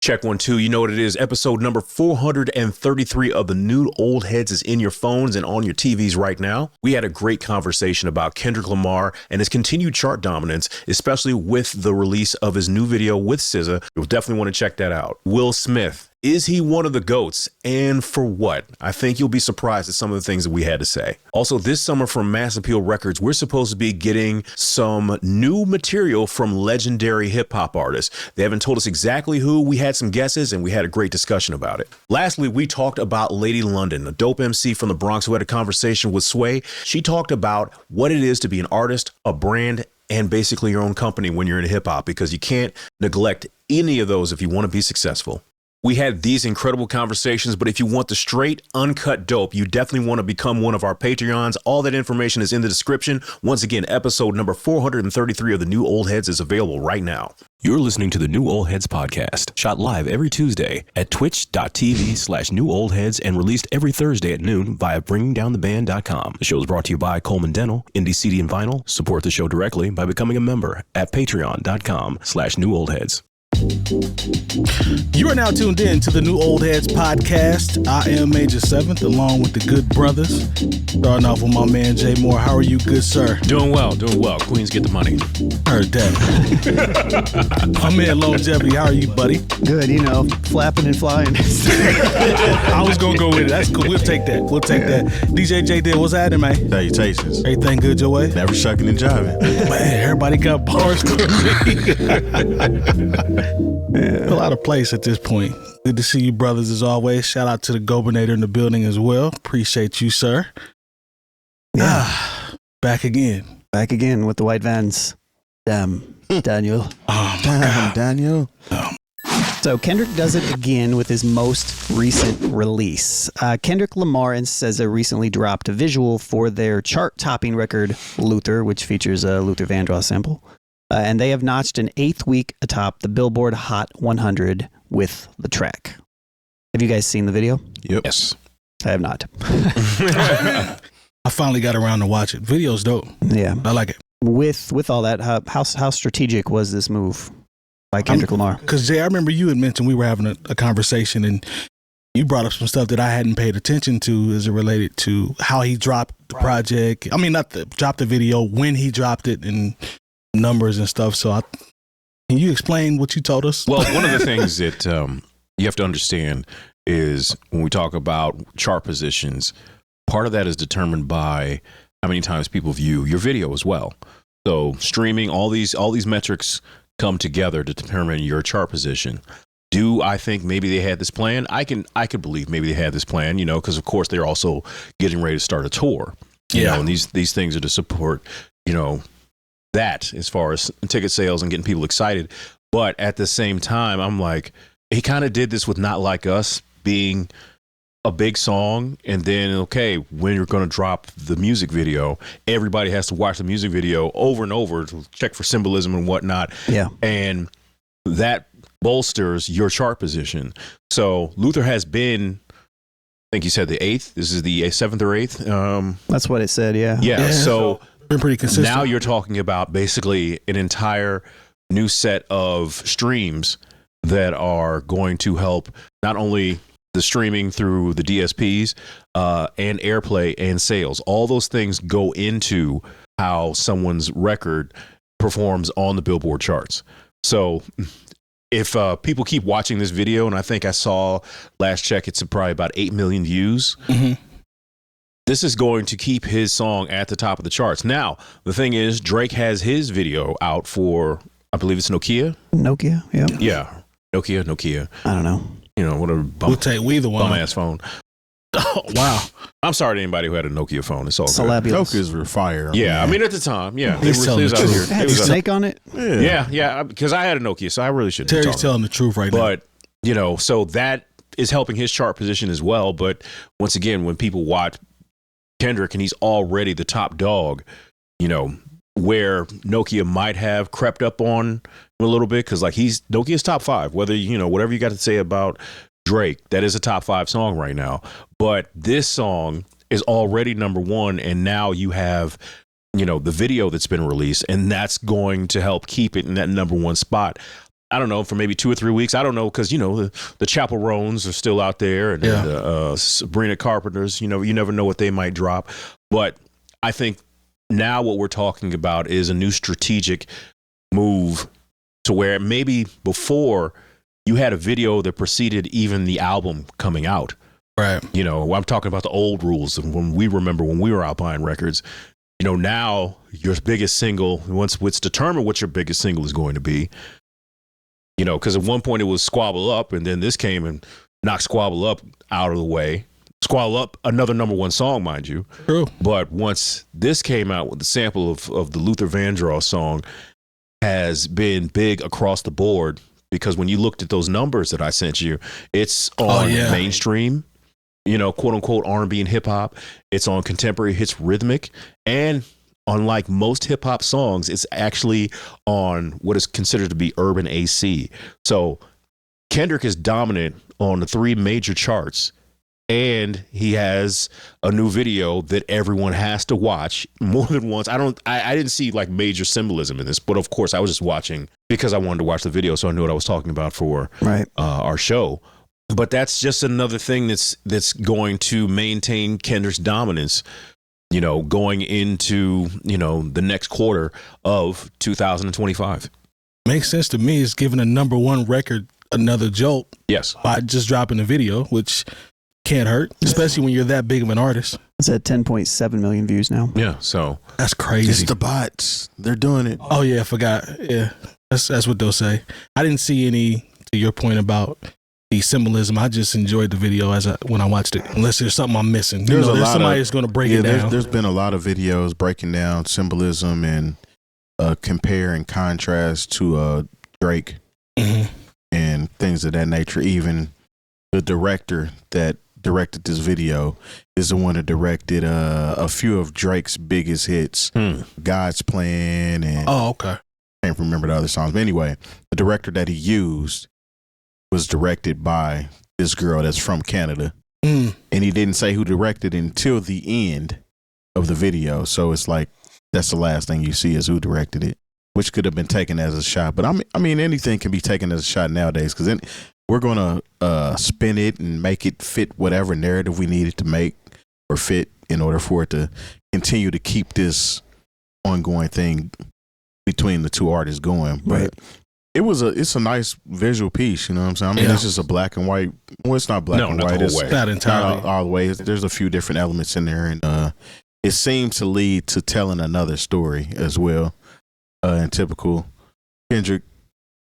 Check 1, 2. You know what it is. Episode number 433 of the New Old Heads is in your phones and on your TVs right now. We had a great conversation about Kendrick Lamar and his continued chart dominance, especially with the release of his new video with SZA. You'll definitely want to check that out. Will Smith. Is he one of the GOATs? And for what? I think you'll be surprised at some of the things that we had to say. Also, this summer from Mass Appeal Records, we're supposed to be getting some new material from legendary hip hop artists. They haven't told us exactly who. We had some guesses and we had a great discussion about it. Lastly, we talked about Lady London, a dope MC from the Bronx who had a conversation with Sway. She talked about what it is to be an artist, a brand, and basically your own company when you're in hip hop, because you can't neglect any of those if you want to be successful. We had these incredible conversations, but if you want the straight, uncut dope, you definitely want to become one of our Patreons. All that information is in the description. Once again, episode number 433 of the New Old Heads is available right now. You're listening to the New Old Heads podcast, shot live every Tuesday at twitch.tv/newoldheads and released every Thursday at noon via bringingdowntheband.com. The show is brought to you by Coleman Dental, Indie CD and Vinyl. Support the show directly by becoming a member at patreon.com/newoldheads. You are now tuned in to the New Old Heads podcast. I am Major 7th, along with the good brothers. Starting off with my man Jay Moore. How are you, good sir? Doing well. Queens get the money. Heard that. My man Lonegevity. How are you, buddy? Good, flapping and flying. I was gonna go with it. That's cool. We'll take that. DJ Jay Diff, what's happening, man? Salutations. Everything good your way? Never shucking and jiving. Man, everybody got bars for me. A lot of place at this point. Good to see you, brothers, as always. Shout out to the Gobernator in the building as well. Appreciate you, sir. Yeah. Back again with the white vans. Damn, Daniel. Oh, my God. Daniel. So Kendrick does it again with his most recent release. Kendrick Lamar and SZA recently dropped a visual for their chart-topping record, Luther, which features a Luther Vandross sample. And they have notched an 8th week atop the Billboard Hot 100 with the track. Have you guys seen the video? Yep. Yes. I have not. I finally got around to watch it. Video's dope. Yeah. I like it. With all that, how strategic was this move by Kendrick Lamar? Because, Jay, I remember you had mentioned we were having a conversation and you brought up some stuff that I hadn't paid attention to as it related to how he dropped the project. I mean, dropped the video, when he dropped it, and numbers and stuff. So can you explain what you told us? Well, one of the things that you have to understand is when we talk about chart positions, part of that is determined by how many times people view your video as well. So streaming, all these metrics come together to determine your chart position. Do I think maybe they had this plan? I could believe maybe they had this plan, because of course they're also getting ready to start a tour. And these things are to support, that as far as ticket sales and getting people excited. But at the same time, I'm like, he kind of did this with Not Like Us being a big song. And then, okay, when you're going to drop the music video, everybody has to watch the music video over and over to check for symbolism and whatnot. Yeah. And that bolsters your chart position. So Luther has been, I think you said the 8th. This is the 7th or 8th. That's what it said. Yeah. Yeah. So been pretty consistent. Now you're talking about basically an entire new set of streams that are going to help not only the streaming through the DSPs and airplay and sales. All those things go into how someone's record performs on the Billboard charts. So if people keep watching this video, and I think I saw last check, it's probably about 8 million views. Mm-hmm. This is going to keep his song at the top of the charts. Now, the thing is, Drake has his video out for, I believe it's Nokia. Nokia, yeah. Yeah, Nokia. I don't know. Whatever. We'll take either one. Bum ass phone. Oh, wow. I'm sorry to anybody who had a Nokia phone. It's all good. Nokias were fire. Yeah, I mean at the time, yeah. He's telling the truth. Had Snake on it? Yeah, because I had a Nokia, so I really shouldn't. Terry's telling the truth right now. But, so that is helping his chart position as well. But once again, when people watch Kendrick and he's already the top dog, where Nokia might have crept up on him a little bit, because Nokia's top 5, whether whatever you got to say about Drake, that is a top 5 song right now. But this song is already number 1, and now you have the video that's been released, and that's going to help keep it in that number 1 spot. I don't know, for maybe 2 or 3 weeks. I don't know, because, the Chaperones are still out there, and Sabrina Carpenters, you never know what they might drop. But I think now what we're talking about is a new strategic move to where maybe before you had a video that preceded even the album coming out. Right. I'm talking about the old rules and when we were out buying records. Now your biggest single, once it's determined what your biggest single is going to be, because at one point it was Squabble Up, and then this came and knocked Squabble Up out of the way. Squabble Up, another #1 song, mind you. True. But once this came out with the sample of the Luther Vandross song, has been big across the board, because when you looked at those numbers that I sent you, it's on mainstream, quote unquote R&B and hip hop. It's on contemporary hits, rhythmic, and unlike most hip hop songs, it's actually on what is considered to be urban AC. So Kendrick is dominant on the 3 major charts, and he has a new video that everyone has to watch more than once. I didn't see like major symbolism in this, but of course I was just watching because I wanted to watch the video, so I knew what I was talking about for our show. But that's just another thing that's going to maintain Kendrick's dominance, going into, the next quarter of 2025. Makes sense to me. It's giving a #1 record another jolt. Yes. By just dropping a video, which can't hurt, especially when you're that big of an artist. It's at 10.7 million views now. Yeah, so that's crazy. It's the bots. They're doing it. Oh yeah, I forgot. Yeah, that's what they'll say. I didn't see any, to your point about the symbolism. I just enjoyed the video when I watched it. Unless there's something I'm missing. There's somebody that's going to break it down. There's been a lot of videos breaking down symbolism and compare and contrast to Drake and things of that nature. Even the director that directed this video is the one that directed a few of Drake's biggest hits, God's Plan, and I can't remember the other songs. But anyway, the director that he used was directed by this girl that's from Canada, and he didn't say who directed until the end of the video. So it's like that's the last thing you see is who directed it, which could have been taken as a shot. But I mean anything can be taken as a shot nowadays, because then we're gonna spin it and make it fit whatever narrative we need it to make or fit in order for it to continue to keep this ongoing thing between the two artists going. But it's a nice visual piece, you know what I'm saying? I mean, it's just a black and white. Well, it's not black and white. It's not entirely all the way. There's a few different elements in there, and it seems to lead to telling another story as well. In typical Kendrick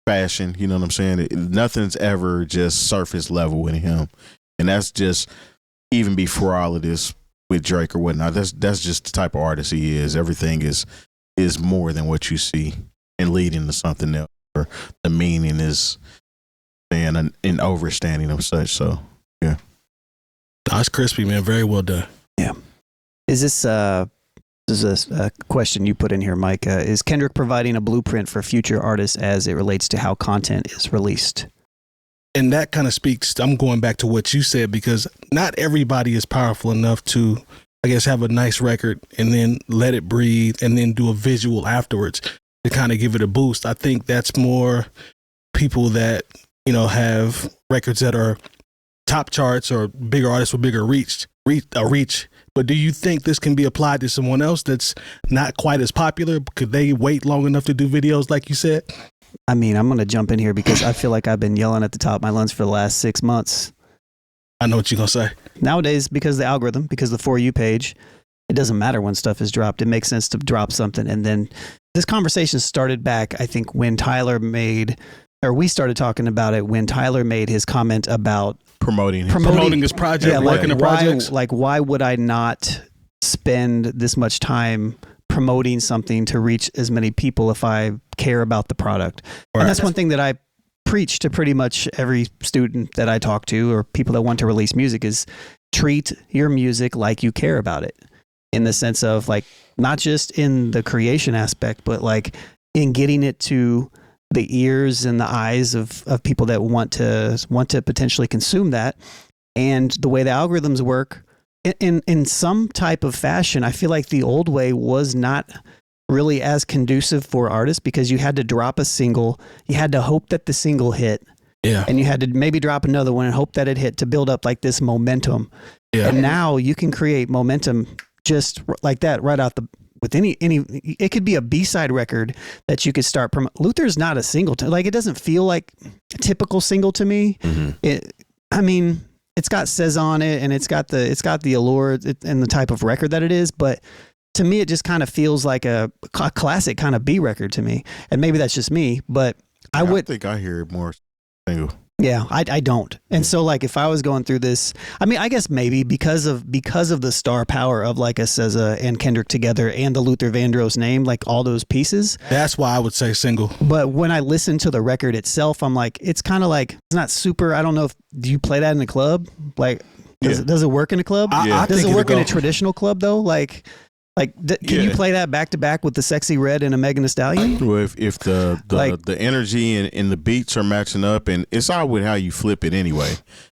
fashion, you know what I'm saying? Nothing's ever just surface level with him, and that's just even before all of this with Drake or whatnot. That's just the type of artist he is. Everything is more than what you see and leading to something else. Or the meaning is an overstanding of such. So yeah, that's crispy, man. Very well done. Yeah. Is this a question you put in here, Mike? Is Kendrick providing a blueprint for future artists as it relates to how content is released? And that kind of speaks, I'm going back to what you said, because not everybody is powerful enough to, I guess, have a nice record and then let it breathe and then do a visual afterwards to kind of give it a boost. I think that's more people that, have records that are top charts or bigger artists with bigger reach. But do you think this can be applied to someone else that's not quite as popular? Could they wait long enough to do videos like you said? I mean, I'm going to jump in here because I feel like I've been yelling at the top of my lungs for the last 6 months. I know what you're going to say. Nowadays, because the algorithm, because the For You page, it doesn't matter when stuff is dropped. It makes sense to drop something. And then this conversation started back, I think, when we started talking about it when Tyler made his comment about promoting his project, working the projects. Why would I not spend this much time promoting something to reach as many people if I care about the product? Right. And that's one thing that I preach to pretty much every student that I talk to or people that want to release music is treat your music like you care about it, in the sense of like not just in the creation aspect, but like in getting it to the ears and the eyes of people that want to potentially consume that. And the way the algorithms work in some type of fashion, I feel like the old way was not really as conducive for artists because you had to drop a single, you had to hope that the single hit, and you had to maybe drop another one and hope that it hit to build up like this momentum. Yeah. And now you can create momentum just like that right out with any it could be a B-side record that you could start Luther's not a single like it doesn't feel like a typical single to me. Mm-hmm. It's got SZA on it and it's got the allure and the type of record that it is, but to me, it just kind of feels like a classic kind of B record to me. And maybe that's just me, but I think I hear it more single. Yeah, I don't. And so like if I was going through this, I guess maybe because of the star power of like a SZA and Kendrick together and the Luther Vandross name, like all those pieces. That's why I would say single. But when I listen to the record itself, I'm like, it's kind of like, it's not super, I don't know do you play that in the club? Like, does it work in a club? Does it work in a traditional club though? Can you play that back to back with the Sexy Red and a Megan Thee Stallion? Well, if the energy and the beats are matching up, and it's all with how you flip it anyway.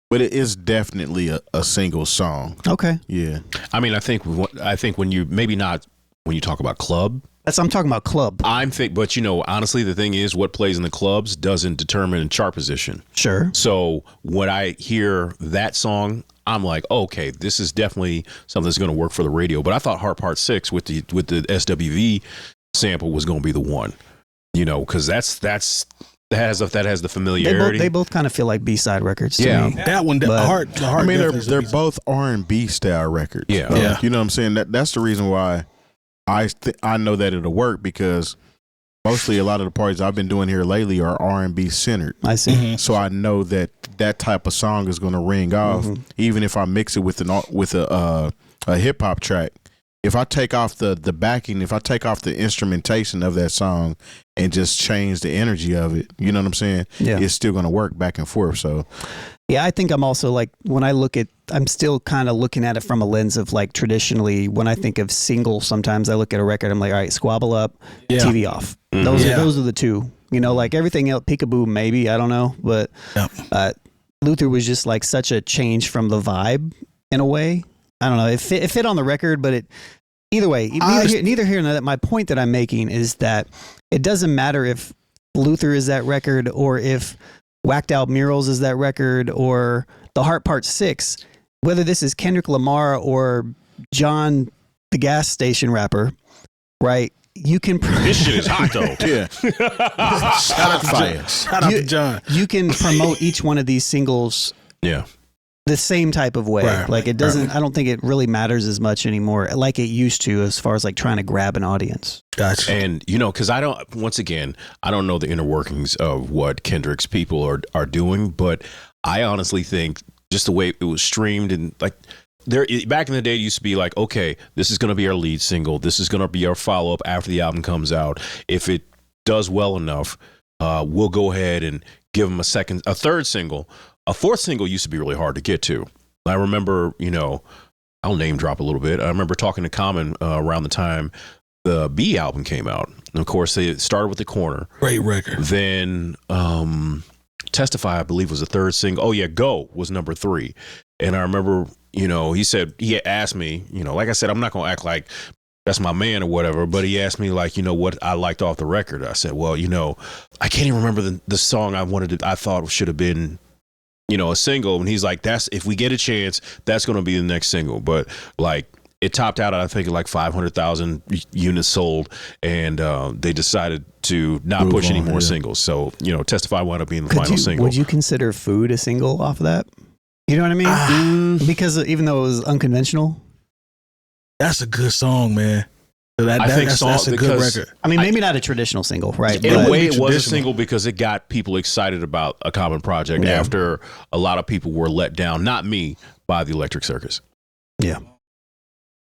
But it is definitely a single song. Okay. Yeah. I think when you maybe not when you talk about club. I'm talking about club. But honestly, the thing is, what plays in the clubs doesn't determine chart position. Sure. So when I hear that song, I'm like, okay, this is definitely something that's going to work for the radio. But I thought Heart Part 6 with the SWV sample was going to be the one, because that has the familiarity. They both kind of feel like B-side records to me. That one, the heart. They're both R&B style records. Yeah. You know what I'm saying? That's the reason why I know that it'll work, because mostly a lot of the parties I've been doing here lately are R&B centered. I see. Mm-hmm. So I know that type of song is going to ring off, even if I mix it with a hip hop track. If I take off the backing, if I take off the instrumentation of that song and just change the energy of it, you know what I'm saying? Yeah. It's still going to work back and forth. So yeah, I think I'm also like, when I look at, I'm still kind of looking at it from a lens of like traditionally, when I think of single, sometimes I look at a record, I'm like, all right, Squabble Up, TV Off. Those are the two, like everything else, Peekaboo, maybe, I don't know. But Luther was just like such a change from the vibe in a way. I don't know. It fit on the record, but either way, neither here nor there. My point that I'm making is that it doesn't matter if Luther is that record or if Whacked Out Murals is that record or The Heart Part 6, whether this is Kendrick Lamar or John, the gas station rapper, right? You can. This shit is hot though. Yeah. Shout out to Fire. Shout out to John. You can promote each one of these singles. Yeah. The same type of way. Right. Like it doesn't, I don't think it really matters as much anymore like it used to as far as like trying to grab an audience. Gotcha. And, because I don't know the inner workings of what Kendrick's people are doing, but I honestly think just the way it was streamed and like back in the day, it used to be like, okay, this is going to be our lead single. This is going to be our follow up after the album comes out. If it does well enough, we'll go ahead and give them a third single. A fourth single used to be really hard to get to. I remember, I'll name drop a little bit. I remember talking to Common around the time the B album came out. And of course, they started with The Corner. Great record. Then Testify, I believe, was the third single. Oh, yeah, Go was number 3. And I remember, he asked me, like I said, I'm not going to act like that's my man or whatever, but he asked me like, what I liked off the record. I said, well, I can't even remember the song I thought should have been, a single. And he's like, if we get a chance, that's going to be the next single. But like it topped out, I think, like 500,000 units sold. And they decided to not push any more singles. So, Testify wound up being the final single. Would you consider Food a single off of that? You know what I mean? Because even though it was unconventional. That's a good song, man. That's a good record. Maybe not a traditional single, right? In a way, it was a single because it got people excited about a common project after a lot of people were let down, not me, by the Electric Circus. Yeah.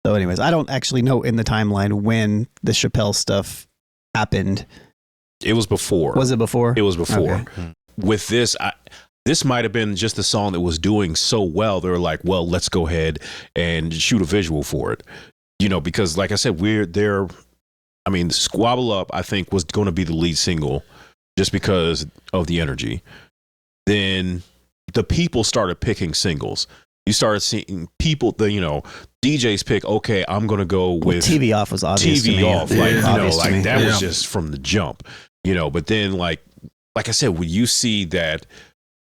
So anyways, I don't actually know in the timeline when the Chappelle stuff happened. It was before. Was it before? It was before. Okay. With this, this might have been just the song that was doing so well. They were like, well, let's go ahead and shoot a visual for it. Because like I said, Squabble Up, I think, was going to be the lead single just because of the energy. Then the people started picking singles. You started seeing people, DJs pick, okay, I'm going to go with TV off was obvious. TV to me. off. Like, you know, Obvious to me. like that was just from the jump, you know, but then like I said, when you see that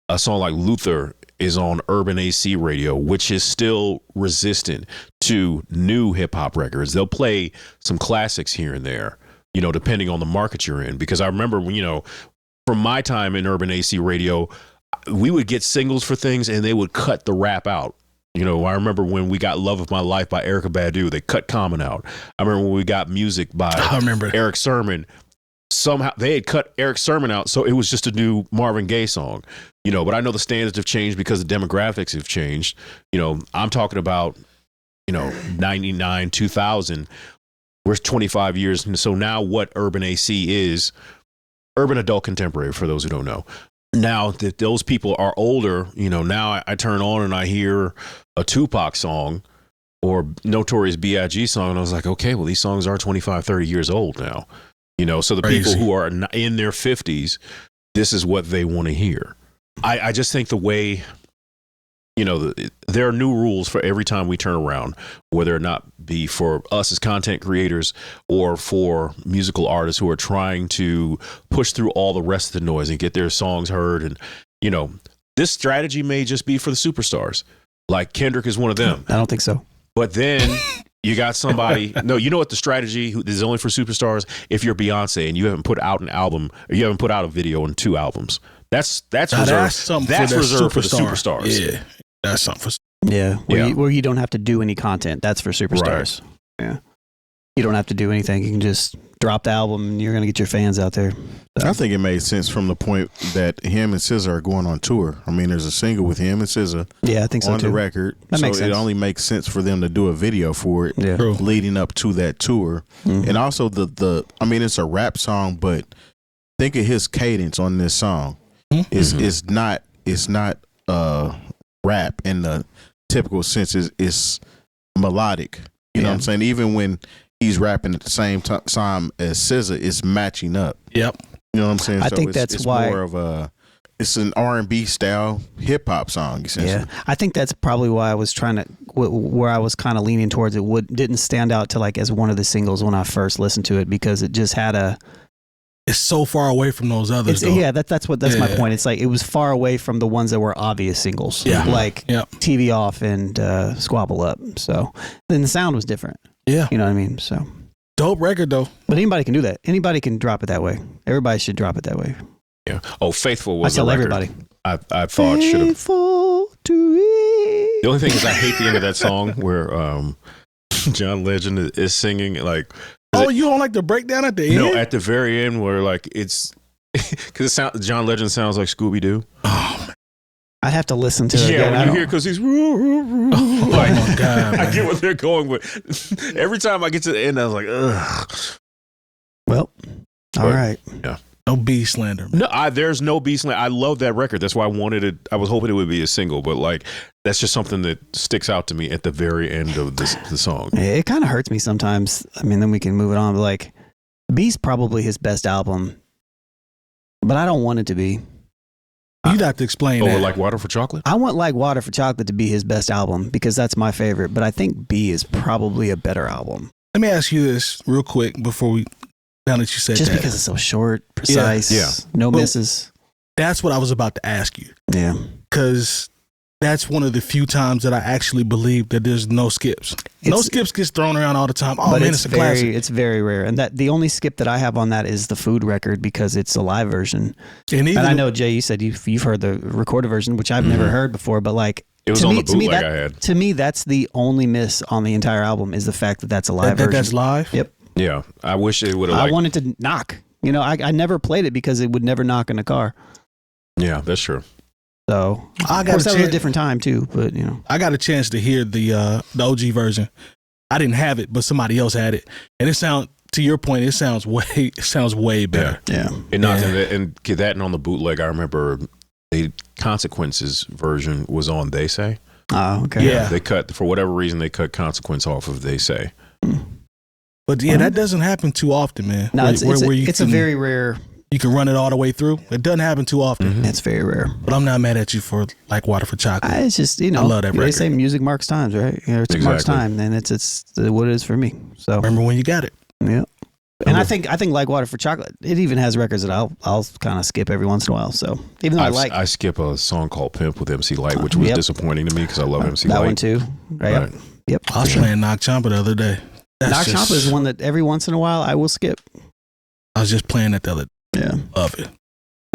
a song like Luther is on Urban AC radio, which is still resistant to new hip hop records, they'll play some classics here and there, you know, depending on the market you're in. Because I remember, you know, from my time in Urban AC radio, we would get singles for things and they would cut the rap out. You know, I remember when we got Love of My Life by Erykah Badu, they cut Common out. I remember when we got Music by Eric Sermon, somehow they had cut Eric Sermon out, so it was just a new Marvin Gaye song. You know, but I know the standards have changed because the demographics have changed. You know, I'm talking about, you know, 99, 2000. We're 25 years. And so now what Urban AC is, Urban Adult Contemporary, for those who don't know. Now that those people are older, you know, now I turn on and I hear a Tupac song or Notorious B.I.G. song, and I was like, okay, well, these songs are 25, 30 years old now. You know, so the people who are in their 50s, this is what they want to hear. I just think the way, you know, there are new rules for every time we turn around, whether or not be for us as content creators or for musical artists who are trying to push through all the rest of the noise and get their songs heard. And, you know, this strategy may just be for the superstars. Like Kendrick is one of them. I don't think so. But then you got somebody, no, you know what the strategy is only for superstars? If you're Beyonce and you haven't put out an album or you haven't put out a video in 2 albums. That's reserved. That's reserved for the superstars. Yeah. That's something for where you don't have to do any content. That's for superstars. Right. Yeah. You don't have to do anything. You can just drop the album and you're going to get your fans out there. So. I think it made sense from the point that him and SZA are going on tour. I mean, there's a single with him and SZA. Yeah, I think so on too. the record. That makes sense. It only makes sense for them to do a video for it leading up to that tour. Mm-hmm. And also I mean, it's a rap song, but think of his cadence on this song. Mm-hmm. It's not rap in the typical sense. It's melodic. You know what I'm saying? Even when he's rapping at the same time as SZA, it's matching up. Yep. You know what I'm saying? I think that's why more of it's an R&B style hip hop song, essentially. Yeah, I think that's probably why I was trying to, where I was kind of leaning towards it. Didn't stand out to like as one of the singles when I first listened to it because it just had it's so far away from those others. Yeah, that's my point. It's like it was far away from the ones that were obvious singles, like TV Off and Squabble Up. So then the sound was different. Yeah, you know what I mean. So dope record though. But anybody can do that. Anybody can drop it that way. Everybody should drop it that way. Yeah. Oh, Faithful was I tell a record everybody. I thought should have. Faithful to me. The only thing is I hate the end of that song where John Legend is singing like. Oh, you don't like the breakdown at the end? No, at the very end where like it's because John Legend sounds like Scooby Doo. Oh, man. I'd have to listen to it. Yeah, again. when you hear because he's like, oh my God, I get what they're going with. Every time I get to the end, I was like, ugh. Well, all right. Yeah. No B slander. No, there's no B slander. I love that record. That's why I wanted it. I was hoping it would be a single, but like that's just something that sticks out to me at the very end of the song. It kind of hurts me sometimes. I mean, then we can move it on. But like, B's probably his best album, but I don't want it to be. You'd have to explain that. Like Water for Chocolate? I want Like Water for Chocolate to be his best album because that's my favorite. But I think B is probably a better album. Let me ask you this real quick before we. Now that you said just that. Because it's so short, precise, no misses. That's what I was about to ask you. Yeah. Because that's one of the few times that I actually believe that there's no skips. No skips gets thrown around all the time. Oh, man, it's a classic. It's very rare. And that the only skip that I have on that is the Food record because it's a live version. And I know, Jay, you said you've heard the recorded version, which I've never heard before, but like, it was on the bootleg I had. To me, that's the only miss on the entire album is the fact that that's a live version. That's live? Yep. Yeah, I wish it would have. I wanted to knock. You know, I never played it because it would never knock in a car. Yeah, that's true. So of course that was a different time too. But you know, I got a chance to hear the OG version. I didn't have it, but somebody else had it, and it sound. To your point, it sounds way better. Yeah. And that on the bootleg, I remember the Consequences version was on They Say. Oh, okay. Yeah, they cut for whatever reason they cut Consequence off of They Say. But yeah, that doesn't happen too often, man. No, it's a very rare you can run it all the way through. It doesn't happen too often. That's very rare. But I'm not mad at you for like Water for Chocolate. It's just, I love that record. They say music marks times, right? It marks time, and it's what it is for me. So remember when you got it. Yeah. And I think like Water for Chocolate, it even has records that I'll kind of skip every once in a while. So even though I skip a song called Pimp with MC Lyte, which was disappointing to me because I love MC Lyte. That one too. Right. Yep. I was playing Knock Champa the other day. Knock Champa is one that every once in a while I will skip. I was just playing it the other day. Yeah. Love it.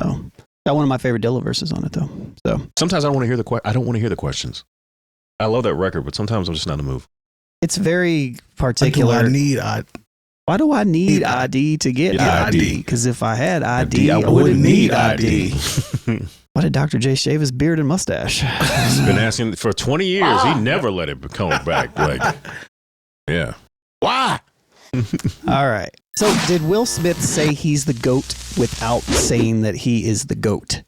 So got one of my favorite Dilla verses on it though. So sometimes I don't want to hear the questions. I love that record, but sometimes I'm just not in the mood. It's very particular. Why do I need ID to get ID? Because if I had ID, I wouldn't need ID. Why did Dr. J shave his beard and mustache? He's been asking for 20 years. He never let it come back. Yeah. Why? All right. So did Will Smith say he's the GOAT without saying that he is the GOAT?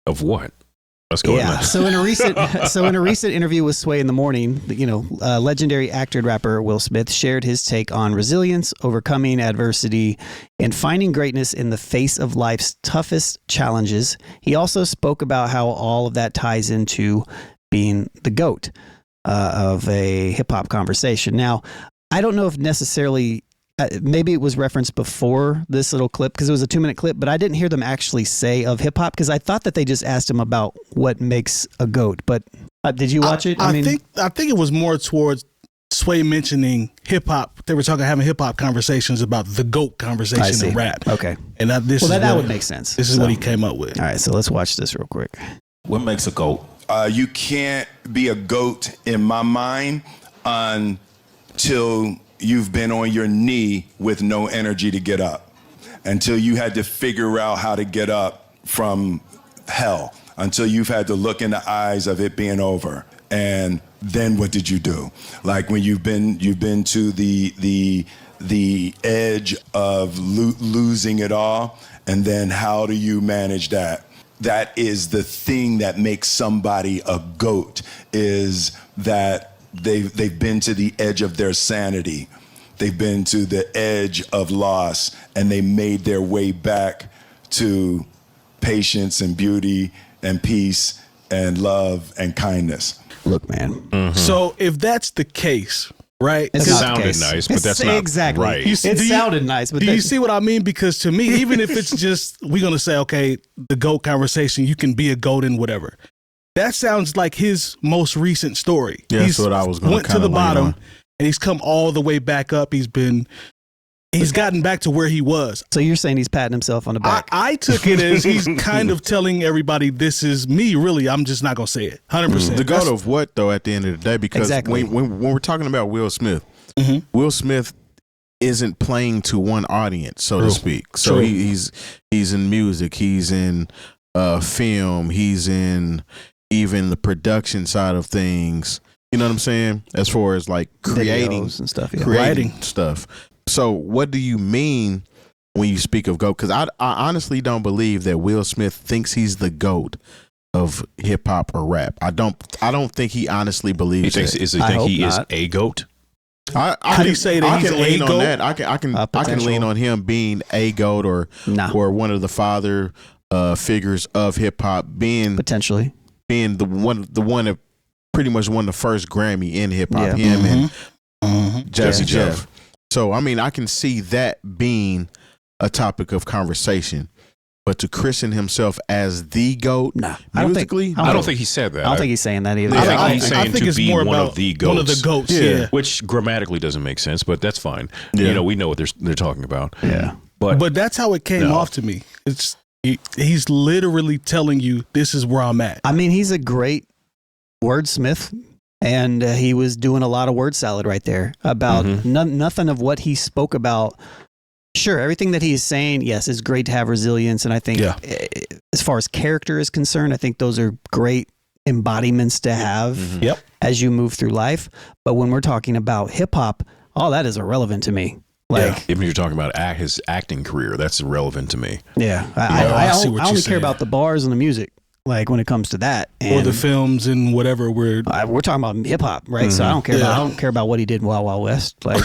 Of what? Let's go. Yeah. So in a recent interview with Sway in the Morning, legendary actor and rapper Will Smith shared his take on resilience, overcoming adversity, and finding greatness in the face of life's toughest challenges. He also spoke about how all of that ties into being the GOAT of a hip hop conversation. Now, I don't know if necessarily. Maybe it was referenced before this little clip because it was a 2-minute clip, but I didn't hear them actually say of hip hop because I thought that they just asked him about what makes a GOAT. But did you watch it? I think it was more towards Sway mentioning hip hop. They were having hip hop conversations about the GOAT conversation in rap. Okay, and that would make sense. This is what he came up with. All right, so let's watch this real quick. What makes a GOAT? You can't be a GOAT in my mind until you've been on your knee with no energy to get up, until you had to figure out how to get up from hell, until you've had to look in the eyes of it being over. And then what did you do? Like when you've been to the edge of losing it all, and then how do you manage that? That is the thing that makes somebody a GOAT, is that they've been to the edge of their sanity. They've been to the edge of loss, and they made their way back to patience and beauty and peace and love and kindness. Look, man. Mm-hmm. So if that's the case, right? It sounded nice, but that's not exactly right. It sounded nice, but do you see what I mean? Because to me, even if it's just we're gonna say, okay, the GOAT conversation, you can be a GOAT in whatever. That sounds like his most recent story. Yeah, that's what I was going to went to the bottom, and he's come all the way back up. He's gotten back to where he was. So you're saying he's patting himself on the back? I took it as he's kind of telling everybody, this is me, really. I'm just not going to say it. 100%. The GOAT of what, though, at the end of the day? Because when we're talking about Will Smith, Will Smith isn't playing to one audience, so to speak. So he's in music. He's in film. He's in even the production side of things. You know what I'm saying? As far as like creating videos and stuff, creating stuff. So what do you mean when you speak of GOAT? Because I honestly don't believe that Will Smith thinks he's the GOAT of hip hop or rap. I don't think he honestly believes that. He is a GOAT? How do you say that he's lean a on GOAT? that. I can lean on him being a GOAT or one of the father figures of hip hop, being the one that pretty much won the first Grammy in hip hop. Him and Jay Diff. So I mean, I can see that being a topic of conversation. But to christen himself as the GOAT musically, I don't think he said that. I don't think he's saying that either. I think he's saying to be one of the GOATs. One of the GOATs, yeah. Which grammatically doesn't make sense, but that's fine. Yeah. You know, we know what they're talking about. Yeah. But that's how it came off to me. He's literally telling you, this is where I'm at. I mean, he's a great wordsmith, and he was doing a lot of word salad right there about nothing of what he spoke about. Sure, everything that he's saying, yes, is great to have resilience. And I think as far as character is concerned, I think those are great embodiments to have as you move through life. But when we're talking about hip hop, all that is irrelevant to me. Even if you're talking about his acting career, that's irrelevant to me. Yeah. I only care about the bars and the music. Like when it comes to that, or the films and whatever we're talking about hip hop, right? So I don't care about what he did in Wild Wild West. Like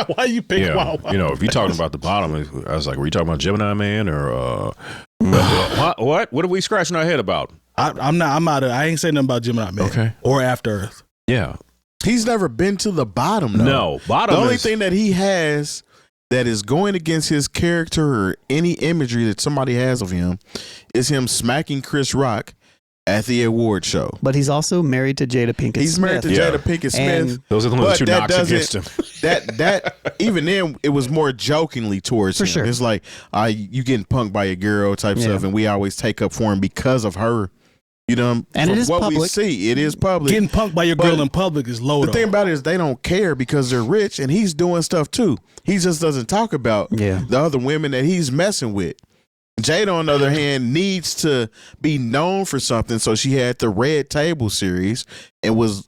Why you pick Wild Wild? You know, if you're talking about the bottom, I was like, were you talking about Gemini Man or what? What are we scratching our head about? I'm out of. I ain't saying nothing about Gemini Man. Okay. Or After Earth. Yeah. He's never been to the bottom, though. No, bottom. The only thing that he has that is going against his character or any imagery that somebody has of him is him smacking Chris Rock at the award show. But he's also married to Jada Pinkett Smith. He's married to Jada Pinkett Smith. Those are the ones that knocks against him. That even then, it was more jokingly towards him. Sure. It's like, you getting punked by your girl type stuff, and we always take up for him because of her. You know, and it is what public. we see, it is public. Getting punked by your girl in public is low. The thing about it is they don't care because they're rich, and he's doing stuff too. He just doesn't talk about the other women that he's messing with. Jada, on the other hand, needs to be known for something, so she had the Red Table series and was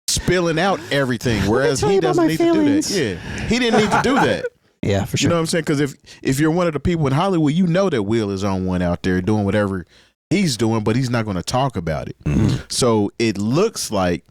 spilling out everything, whereas he doesn't need to do that. Yeah, he didn't need to do that. Yeah, for sure. You know what I'm saying? Because if you're one of the people in Hollywood, you know that Will is on one out there doing whatever he's doing, but he's not going to talk about it. Mm-hmm. So it looks like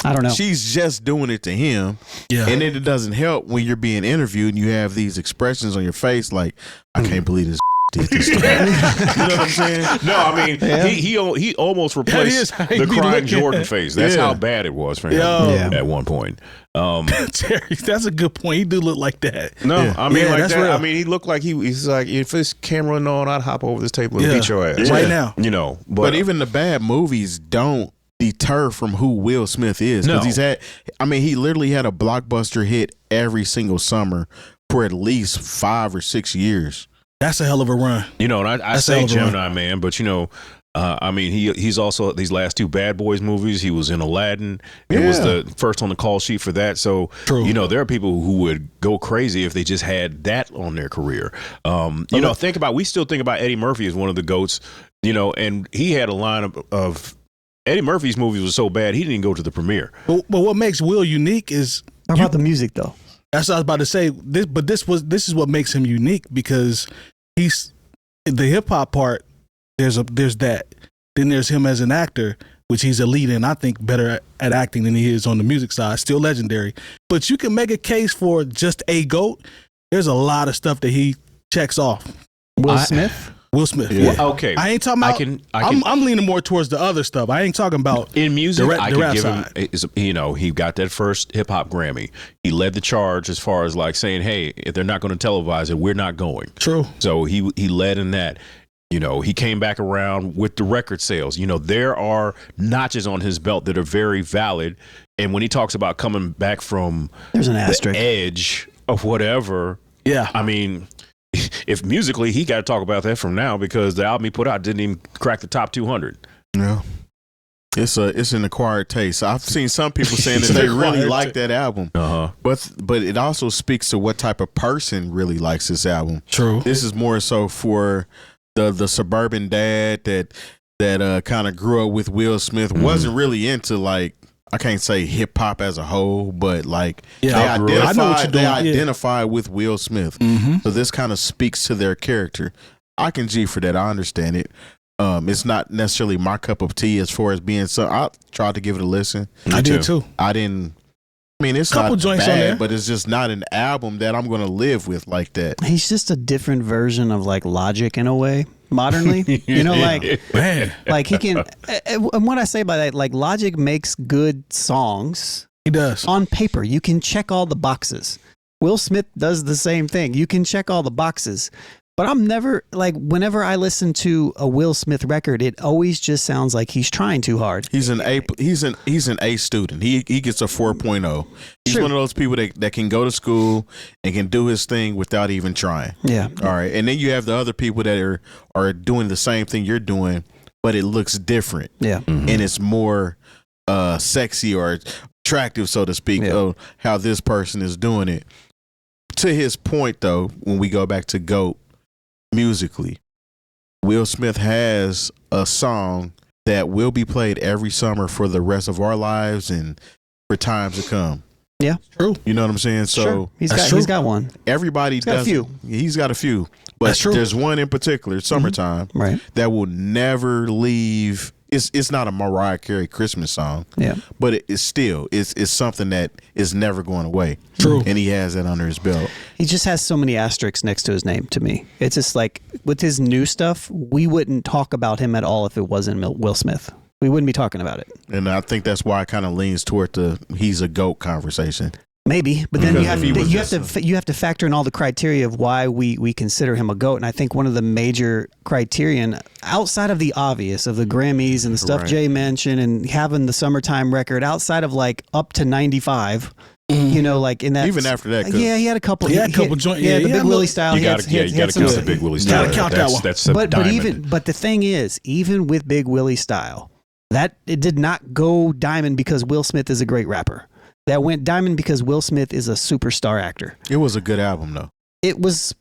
I don't know. She's just doing it to him. Yeah. And then it doesn't help when you're being interviewed and you have these expressions on your face like, I can't believe this did this to me. You know what I'm saying? No, I mean, he almost replaced the crying Jordan face. That's how bad it was for him at one point. Terry, that's a good point. He do look like that. No, I mean, like that. Real. I mean, he looked like he's like, if this camera and on, I'd hop over this table and beat your ass right now. You know, but even the bad movies don't deter from who Will Smith is, because he literally had a blockbuster hit every single summer for at least 5 or 6 years. That's a hell of a run. You know, and I say Gemini Man, but you know, I mean, he's also these last 2 Bad Boys movies. He was in Aladdin. It was the first on the call sheet for that. So, you know, there are people who would go crazy if they just had that on their career. You know, we still think about Eddie Murphy as one of the GOATs, you know, and he had a line of Eddie Murphy's movies was so bad, he didn't even go to the premiere. But what makes Will unique is... How about the music, though? That's what I was about to say. This is what makes him unique, because he's... The hip-hop part, there's that. Then there's him as an actor, which he's a lead in, I think, better at acting than he is on the music side. Still legendary. But you can make a case for just a GOAT. There's a lot of stuff that he checks off. Will Smith? Will Smith. Yeah. Well, okay. I ain't talking about. I'm leaning more towards the other stuff. I ain't talking about in music. I can give him. You know, he got that first hip hop Grammy. He led the charge as far as like saying, "Hey, if they're not going to televise it, we're not going." True. So he led in that. You know, he came back around with the record sales. You know, there are notches on his belt that are very valid. And when he talks about coming back from there's an asterisk, the edge of whatever. Yeah. I mean, if musically, he got to talk about that from now, because the album he put out didn't even crack the top 200. No. It's an acquired taste. I've seen some people saying that they really like that album. But it also speaks to what type of person really likes this album. True. This is more so for the suburban dad that kind of grew up with Will Smith, wasn't really into, like, I can't say hip hop as a whole, but like they identify with Will Smith. Mm-hmm. So this kind of speaks to their character. I can G for that. I understand it. It's not necessarily my cup of tea as far as being so. I tried to give it a listen. I did too. I didn't. I mean, it's couple not joints bad, on there, but it's just not an album that I'm going to live with like that. He's just a different version of like Logic in a way, modernly. You know, like, man, like he can. And what I say by that, like, Logic makes good songs. He does. On paper, you can check all the boxes. Will Smith does the same thing. You can check all the boxes. But I'm never, like, whenever I listen to a Will Smith record, it always just sounds like he's trying too hard. He's an A student. He gets a 4.0. He's one of those people that can go to school and can do his thing without even trying. Yeah. All right. And then you have the other people that are doing the same thing you're doing, but it looks different. Yeah. Mm-hmm. And it's more sexy or attractive, so to speak, of how this person is doing it. To his point, though, when we go back to GOAT, musically, Will Smith has a song that will be played every summer for the rest of our lives and for times to come. Yeah, true. You know what I'm saying? So sure. He's got one. Everybody does. A few. He's got a few, but there's one in particular, Summertime, right, that will never leave. it's not a Mariah Carey Christmas song. Yeah. But it's still it's something that is never going away. True. And he has that under his belt. He just has so many asterisks next to his name to me. It's just like with his new stuff, we wouldn't talk about him at all if it wasn't Will Smith. We wouldn't be talking about it. And I think that's why it kind of leans toward the he's a GOAT conversation. Maybe, but then Because you have to factor in all the criteria of why we consider him a GOAT. And I think one of the major criterion outside of the obvious of the Grammys and the stuff Right. Jay mentioned and having the summertime record outside of like up to 95, you know, like in that Even after that, 'cause- yeah, he had a couple. He had a couple joint- Yeah, yeah, the he Big had a Willie little- style. You got to count the Big Willie style. Gotta count that one. That's a but diamond. the thing is, even with Big Willie style, that it did not go diamond because Will Smith is a great rapper. That went diamond because Will Smith is a superstar actor. It was a good album though. It was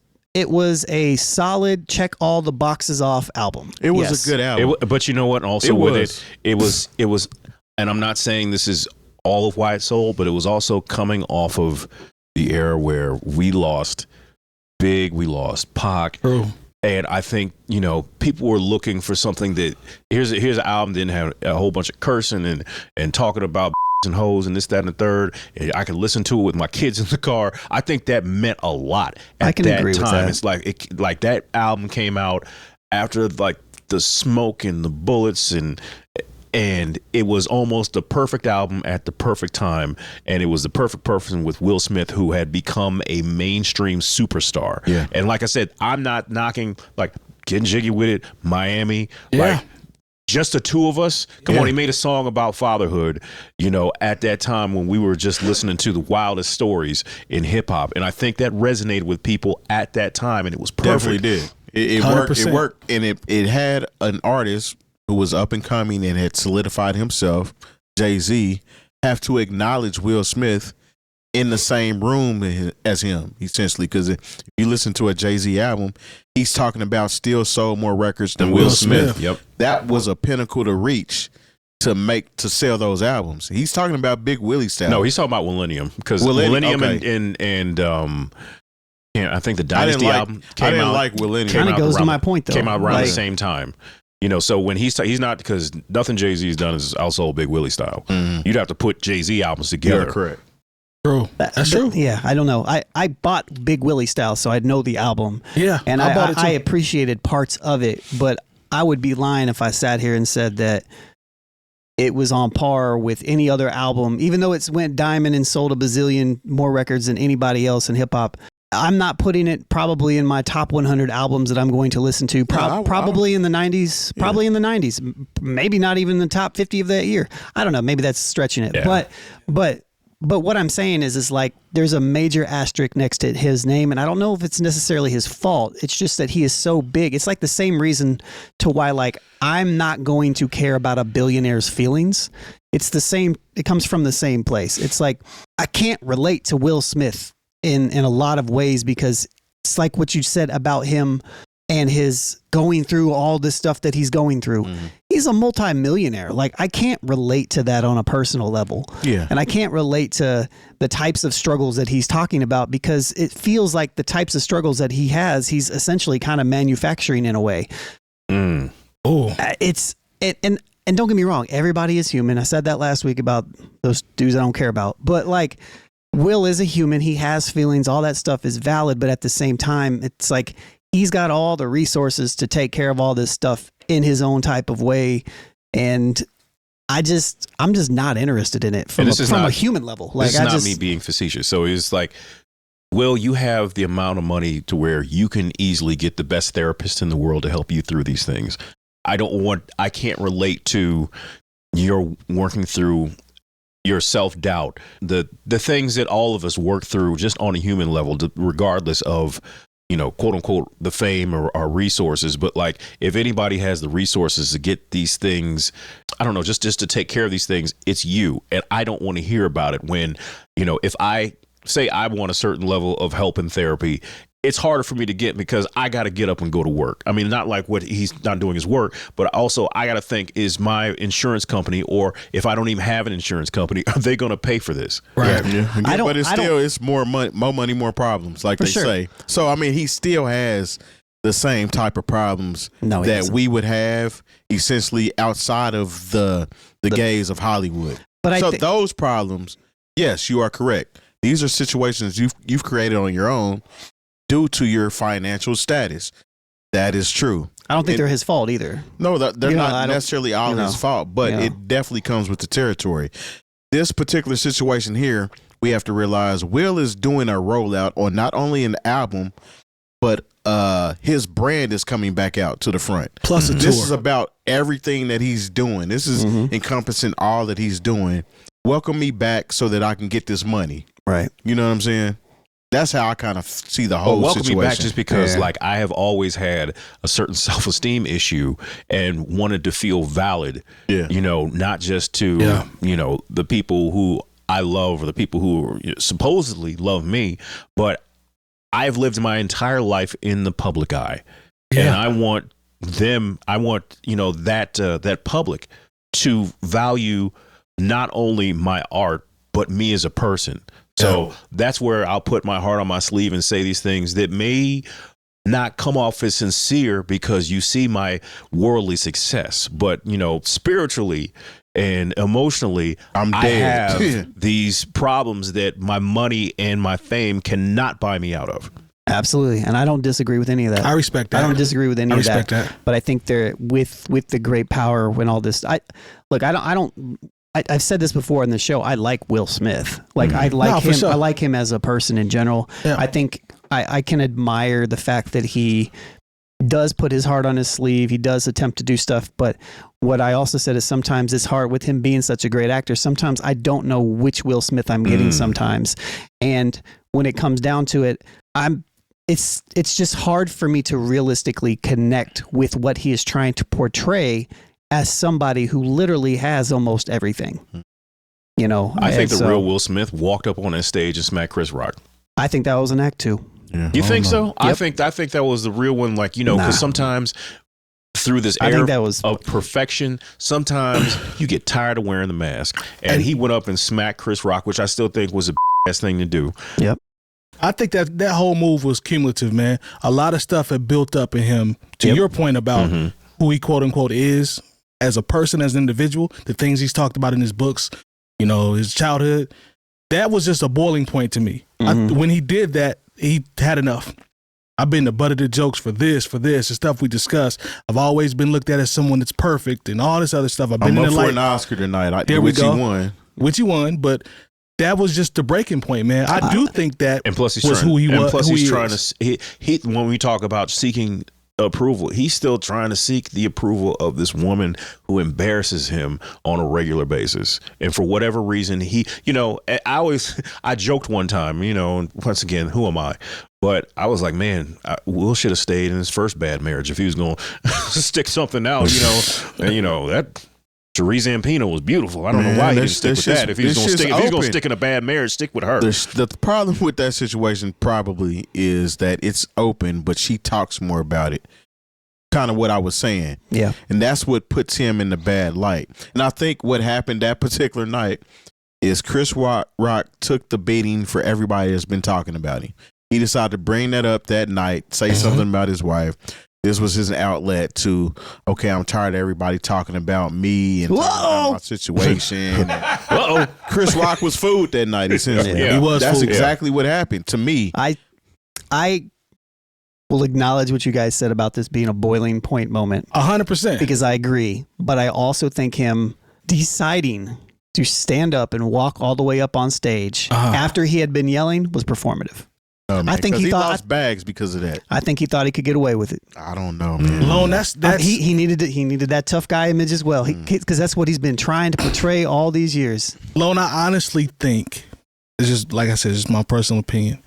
a solid check all the boxes off album. It was Yes. a good album. But you know what? Also It with was. it was, and I'm not saying this is all of why it sold, but it was also coming off of the era where we lost Big, we lost Pac. True. And I think, you know, people were looking for something that here's an album that didn't have a whole bunch of cursing and talking about and hoes and this, that, and the third. And I could listen to it with my kids in the car. I think that meant a lot at I can that agree with time. that. It's like that album came out after like the smoke and the bullets and it was almost the perfect album at the perfect time. And it was the perfect person with Will Smith, who had become a mainstream superstar. Yeah. And like I said, I'm not knocking like Getting Jiggy with It, Miami, Yeah. like just the two of us. Come on, he made a song about fatherhood, you know, at that time when we were just listening to the wildest stories in hip hop. And I think that resonated with people at that time, and it was perfect. Definitely did. It worked. 100%. It worked, and it had an artist who was up and coming and had solidified himself, Jay-Z, have to acknowledge Will Smith in the same room as him, essentially. Because if you listen to a Jay-Z album, he's talking about still sold more records than Will Smith. Yep. That was a pinnacle to reach to sell those albums. He's talking about Big Willie style. No, he's talking about Millennium, because Millennium, Millennium okay. and I think the Dynasty album I didn't out. like Millennium. Kind of out goes to around- my point, though. Came out around Like- the same time. You know, so when he's not, because nothing Jay-Z's done is outsold Big Willie style. Mhm. You'd have to put Jay-Z albums together. You're correct. True. That's true. Yeah, I don't know. I bought Big Willie style, so I know the album. Yeah. And I bought it I too. appreciated parts of it, but I would be lying if I sat here and said that it was on par with any other album, even though it's went diamond and sold a bazillion more records than anybody else in hip hop. I'm not putting it probably in my top 100 albums that I'm going to listen to. Probably in the 90s. Probably in the 90s. Maybe not even the top 50 of that year. I don't know. Maybe that's stretching it. Yeah. But what I'm saying is like there's a major asterisk next to his name, and I don't know if it's necessarily his fault. It's just that he is so big. It's like the same reason to why like I'm not going to care about a billionaire's feelings. It's the same. It comes from the same place. It's like I can't relate to Will Smith in a lot of ways because it's like what you said about him and his going through all this stuff that he's going through. Mm-hmm. He's a multimillionaire. Like I can't relate to that on a personal level. Yeah. And I can't relate to the types of struggles that he's talking about because it feels like the types of struggles that he has, he's essentially kind of manufacturing in a way. Mm. Oh. And don't get me wrong, everybody is human. I said that last week about those dudes I don't care about. But like Will is a human. He has feelings. All that stuff is valid. But at the same time, it's like he's got all the resources to take care of all this stuff in his own type of way. And I'm just not interested in it from a human level. Like This is not me being facetious. So it's like, Will, you have the amount of money to where you can easily get the best therapist in the world to help you through these things. I can't relate to your working through your self-doubt, the things that all of us work through just on a human level, regardless of, you know, quote unquote, the fame or our resources. But like, if anybody has the resources to get these things, I don't know, just to take care of these things, it's you. And I don't want to hear about it when, you know, if I say I want a certain level of help and therapy, it's harder for me to get because I got to get up and go to work. I mean, not like what he's not doing his work, but also I got to think, is my insurance company, or if I don't even have an insurance company, are they going to pay for this? Right. Yeah. But it's more money, more problems, like For they sure. say. So I mean, he still has the same type of problems that we would have essentially outside of the gaze of Hollywood. But so those problems, yes, you are correct. These are situations you've created on your own due to your financial status. That is true. I don't think they're his fault either. No, they're not necessarily all his fault, but it definitely comes with the territory. This particular situation here, we have to realize Will is doing a rollout on not only an album, but his brand is coming back out to the front. Plus a tour. This is about everything that he's doing. This is encompassing all that he's doing. Welcome me back so that I can get this money. Right. You know what I'm saying? That's how I kind of see the whole welcome situation. Me back just because like I have always had a certain self-esteem issue and wanted to feel valid, you know, not just to, you know, the people who I love or the people who supposedly love me, but I've lived my entire life in the public eye and I want them, you know, that public to value not only my art, but me as a person. So that's where I'll put my heart on my sleeve and say these things that may not come off as sincere because you see my worldly success, but you know, spiritually and emotionally, I have these problems that my money and my fame cannot buy me out of. Absolutely, and I don't disagree with any of that. I respect that. I don't disagree with any of that. that. But I think they're with the great power when all this. I've said this before in the show. I like Will Smith. Like I like him. Sure. I like him as a person in general. Yeah. I think I can admire the fact that he does put his heart on his sleeve. He does attempt to do stuff. But what I also said is sometimes it's hard with him being such a great actor. Sometimes I don't know which Will Smith I'm getting sometimes. And when it comes down to it, it's just hard for me to realistically connect with what he is trying to portray as somebody who literally has almost everything. You know, I think the real Will Smith walked up on that stage and smacked Chris Rock. I think that was an act too. Yeah. You think so? Yep. I think that was the real one. Like, you know, because sometimes through this air of perfection, sometimes you get tired of wearing the mask. And he went up and smacked Chris Rock, which I still think was a best thing to do. Yep. I think that whole move was cumulative, man. A lot of stuff had built up in him. To your point about who he quote unquote is as a person, as an individual, the things he's talked about in his books, you know, his childhood, that was just a boiling point to me. When he did that, he had enough. I've been the butt of the jokes for this, the stuff we discussed. I've always been looked at as someone that's perfect and all this other stuff. I've been I'm in the up for light. an Oscar tonight. There we go. Which he won, but that was just the breaking point, man. I do think that and plus he's was trying, who he was. And plus who he's he trying is. to he when we talk about seeking approval, he's still trying to seek the approval of this woman who embarrasses him on a regular basis. And for whatever reason, he, you know, I joked one time, you know, and once again, who am I? But I was like, man, Will should have stayed in his first bad marriage if he was going to stick something out, you know. And, you know, that Therese Zampino was beautiful. I don't know why he didn't stick with that. If he's going to stick in a bad marriage, stick with her. The problem with that situation probably is that it's open, but she talks more about it. Kind of what I was saying. Yeah. And that's what puts him in the bad light. And I think what happened that particular night is Chris Rock took the beating for everybody that's been talking about him. He decided to bring that up that night, say something about his wife. This was his outlet to, okay, I'm tired of everybody talking about me and talking about my situation. Chris Rock was fooled that night, essentially. He was That's fooled. exactly what happened to me. I will acknowledge what you guys said about this being a boiling point moment. 100%. Because I agree. But I also think him deciding to stand up and walk all the way up on stage after he had been yelling was performative. Oh, man, I think he thought lost bags because of that. I think he thought he could get away with it. I don't know, man. Lone, that's he needed that tough guy image as well. Because that's what he's been trying to portray all these years. Lone, I honestly think it's just like I said, it's just my personal opinion.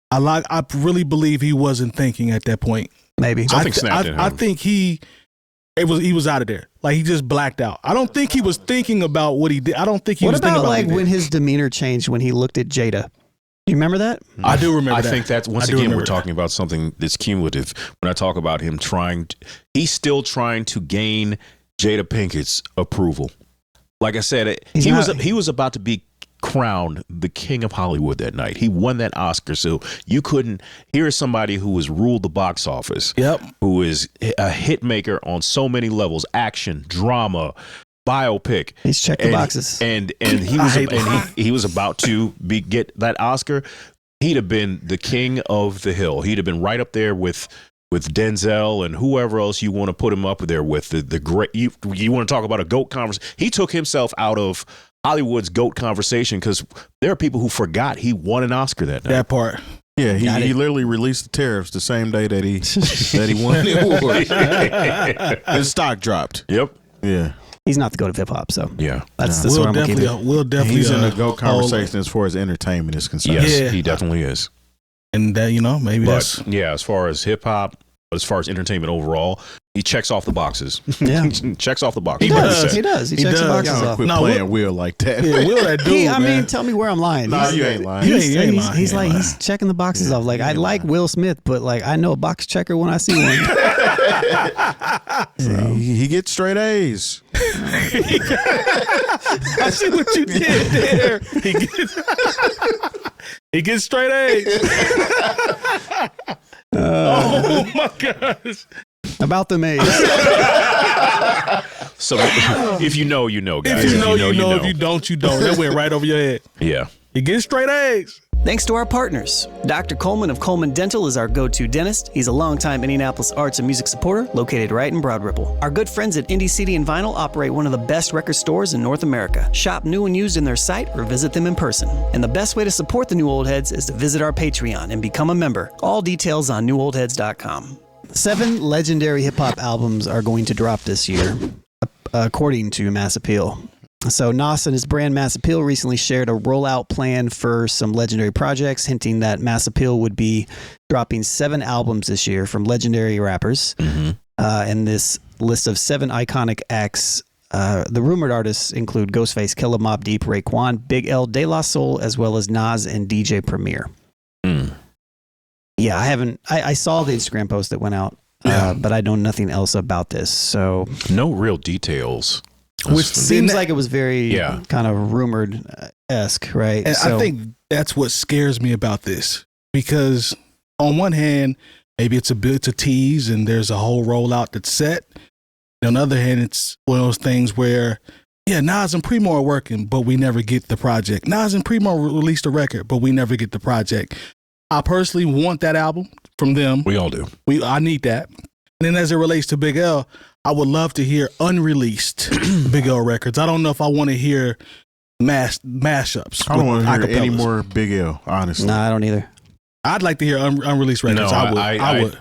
I really believe he wasn't thinking at that point. Maybe something snapped in him. I think he was out of there. Like he just blacked out. I don't think he was thinking about what he did. I don't think he was thinking about like when his demeanor changed when he looked at Jada. Do you remember that? I do remember that. I think that's, once again, we're talking about something that's cumulative. When I talk about him he's still trying to gain Jada Pinkett's approval. Like I said, he was about to be crowned the king of Hollywood that night. He won that Oscar. So you couldn't. Here's somebody who has ruled the box office. Yep. Who is a hit maker on so many levels: action, drama, biopic. He's checked the boxes. And he was about to get that Oscar. He'd have been the king of the hill. He'd have been right up there with Denzel and whoever else you want to put him up there with. The great, you want to talk about a GOAT conversation. He took himself out of Hollywood's GOAT conversation because there are people who forgot he won an Oscar that night. That part. Yeah, he literally released the tariffs the same day that he won the award. His stock dropped. Yep. Yeah. He's not the GOAT of hip hop, so yeah, that's where I'm looking at. We'll definitely. He's in the GOAT conversation as far as entertainment is concerned. Yes, he definitely is. And maybe that's as far as hip hop, as far as entertainment overall, he checks off the boxes. Yeah, checks off the boxes. He does. He checks the boxes off. Quit playing Will like that. Yeah, Will that dude. I mean, tell me where I'm lying. No, you ain't lying. He's he's checking the boxes off. Like I like Will Smith, but like I know a box checker when I see one. He gets straight A's. I see what you did there. He gets straight A's. Oh my gosh. About the A's. So if you know, you know, guys. If you know, you know. If you don't, you don't. That went right over your head. Yeah. He gets straight A's. Thanks to our partners. Dr. Coleman of Coleman Dental is our go-to dentist. He's a longtime Indianapolis arts and music supporter located right in Broad Ripple. Our good friends at Indie CD and Vinyl operate one of the best record stores in North America. Shop new and used in their site or visit them in person. And the best way to support the New Old Heads is to visit our Patreon and become a member. All details on newoldheads.com. 7 legendary hip-hop albums are going to drop this year, according to Mass Appeal. So Nas and his brand Mass Appeal recently shared a rollout plan for some legendary projects, hinting that Mass Appeal would be dropping 7 albums this year from legendary rappers. Mm-hmm. And this list of 7 iconic acts, the rumored artists include Ghostface, Killah, Mobb Deep, Raekwon, Big L, De La Soul, as well as Nas and DJ Premier. Yeah, I saw the Instagram post that went out, but I know nothing else about this. So no real details. Which seems like it was very kind of rumored-esque, right? And I think that's what scares me about this. Because on one hand, maybe it's a tease and there's a whole rollout that's set. On the other hand, it's one of those things where, Nas and Primo are working, but we never get the project. Nas and Primo released a record, but we never get the project. I personally want that album from them. We all do. I need that. And then as it relates to Big L, I would love to hear unreleased Big L records. I don't know if I want to hear mashups. I don't want to hear any more Big L, honestly. No, I don't either. I'd like to hear unreleased records. No, I would.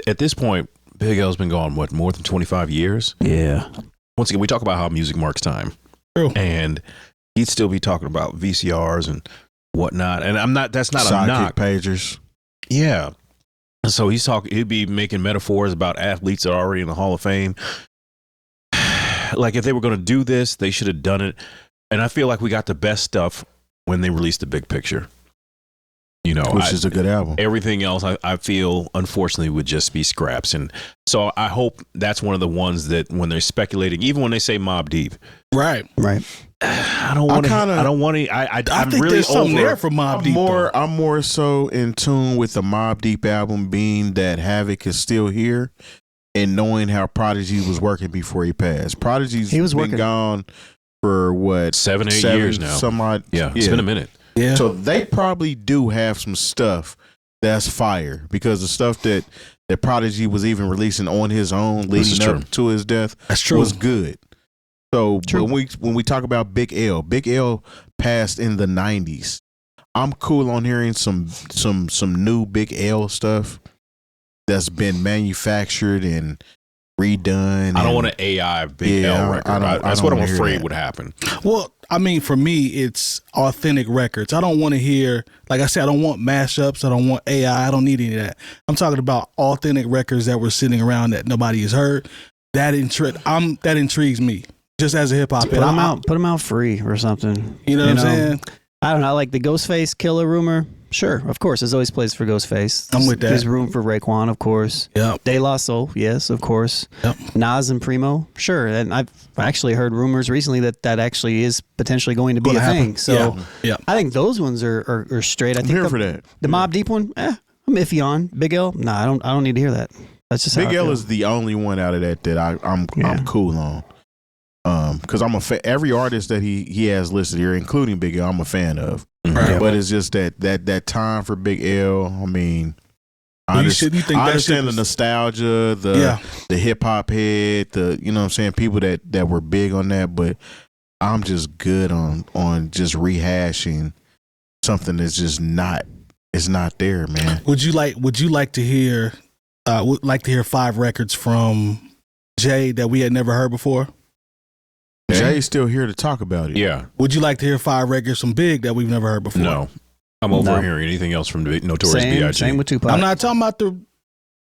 At this point, Big L's been gone, more than 25 years? Yeah. Once again, we talk about how music marks time. True. And he'd still be talking about VCRs and whatnot. And that's not a knock. Pagers. Yeah. So he'd be making metaphors about athletes that are already in the Hall of Fame. Like if they were going to do this, they should have done it. And I feel like we got the best stuff when they released The Big Picture. Which is a good album. Everything else, I feel, unfortunately, would just be scraps. And so I hope that's one of the ones that when they're speculating, even when they say Mobb Deep. Right. I don't want to. I think really there's something there for Mobb Deep. I'm more so in tune with the Mobb Deep album being that Havoc is still here and knowing how Prodigy was working before he passed. Prodigy's been gone for what? 7, 8 years now. It's been a minute. Yeah. So they probably do have some stuff that's fire because the stuff that Prodigy was even releasing on his own leading up to his death was good. So when we talk about Big L passed in the 90s. I'm cool on hearing some new Big L stuff that's been manufactured and redone. I don't want an AI Big L record. That's what I'm afraid would happen. Well, I mean, for me, it's authentic records. I don't want to hear, like I said, I don't want mashups. I don't want AI. I don't need any of that. I'm talking about authentic records that were sitting around that nobody has heard. That intrigues me. Just as a hip hop, put them out free or something. You know what I'm saying? I don't know. Like the Ghostface Killer rumor. Sure, of course. There's always place for Ghostface. I'm with that. There's room for Raekwon, of course. Yep. De La Soul, yes, of course. Yep. Nas and Primo, sure. And I've actually heard rumors recently that actually is potentially going to be Gonna a happen. thing. So Yeah. I think those ones are straight. I I'm think here for that. The Mobb Deep one, I'm iffy on. Big L, nah, I don't need to hear that. That's just how Big I L feel. is the only one out of that I'm cool on. Because I'm every artist that he has listed here, including Big L, I'm a fan of. Right. But it's just that time for Big L. I mean, I You think that understand shit the was- nostalgia, the hip hop head, you know what I'm saying, people that were big on that. But I'm just good on just rehashing something that's just not. It's not there, man. Would you like to hear 5 records from Jay that we had never heard before? Jay's still here to talk about it. Yeah. Would you like to hear 5 records from Big that we've never heard before? No. I'm overhearing anything else from the Notorious B.I.G. Same with Tupac. I'm not talking about the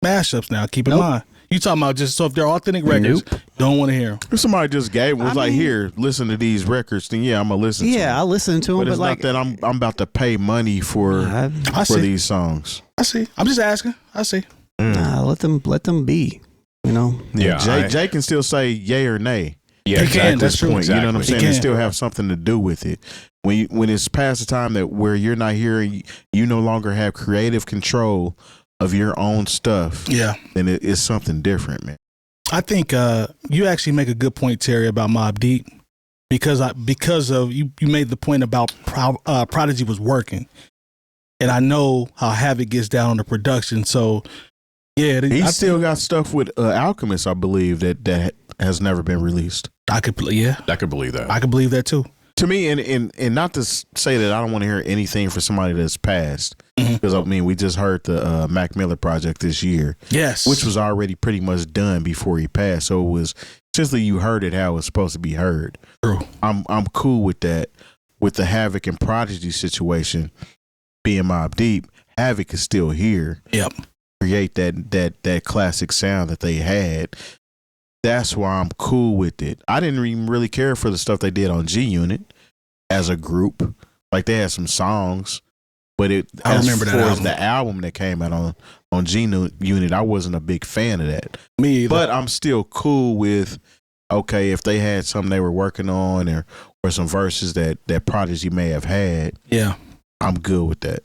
mashups now. Keep in mind. You talking about just so if they're authentic records, don't want to hear them. If somebody just here, listen to these records, then I'm gonna listen to them. Yeah, I'll listen to them, But but it's like not that I'm about to pay money for these songs. I see. I'm just asking. I see. nah, let them be. You know. Yeah. Jay can still say yay or nay. Yeah, He can, At that's this true. point, you know what I'm He saying? can. They still have something to do with it. When it's past the time that where you're not here, you no longer have creative control of your own stuff. Yeah. Then it's something different, man. I think you actually make a good point, Terry, about Mobb Deep because of you made the point about Prodigy was working, and I know how Havoc gets down on the production. So yeah, He still got stuff with Alchemist, I believe that has never been released. I could believe that. I could believe that too. To me, and not to say that I don't want to hear anything for somebody that's passed, because I mean we just heard the Mac Miller project this year, Yes, which was already pretty much done before he passed. So it was essentially you heard it how it was supposed to be heard. True. I'm cool with that. With the Havoc and Prodigy situation being Mobb Deep, Havoc is still here. Yep. Create that classic sound that they had. That's why I'm cool with it. I didn't even really care for the stuff they did on G Unit as a group. Like they had some songs, but I remember that album. The album that came out on G Unit, I wasn't a big fan of that. Me either. But I'm still cool with, okay, if they had something they were working on or some verses that Prodigy may have had, yeah, I'm good with that.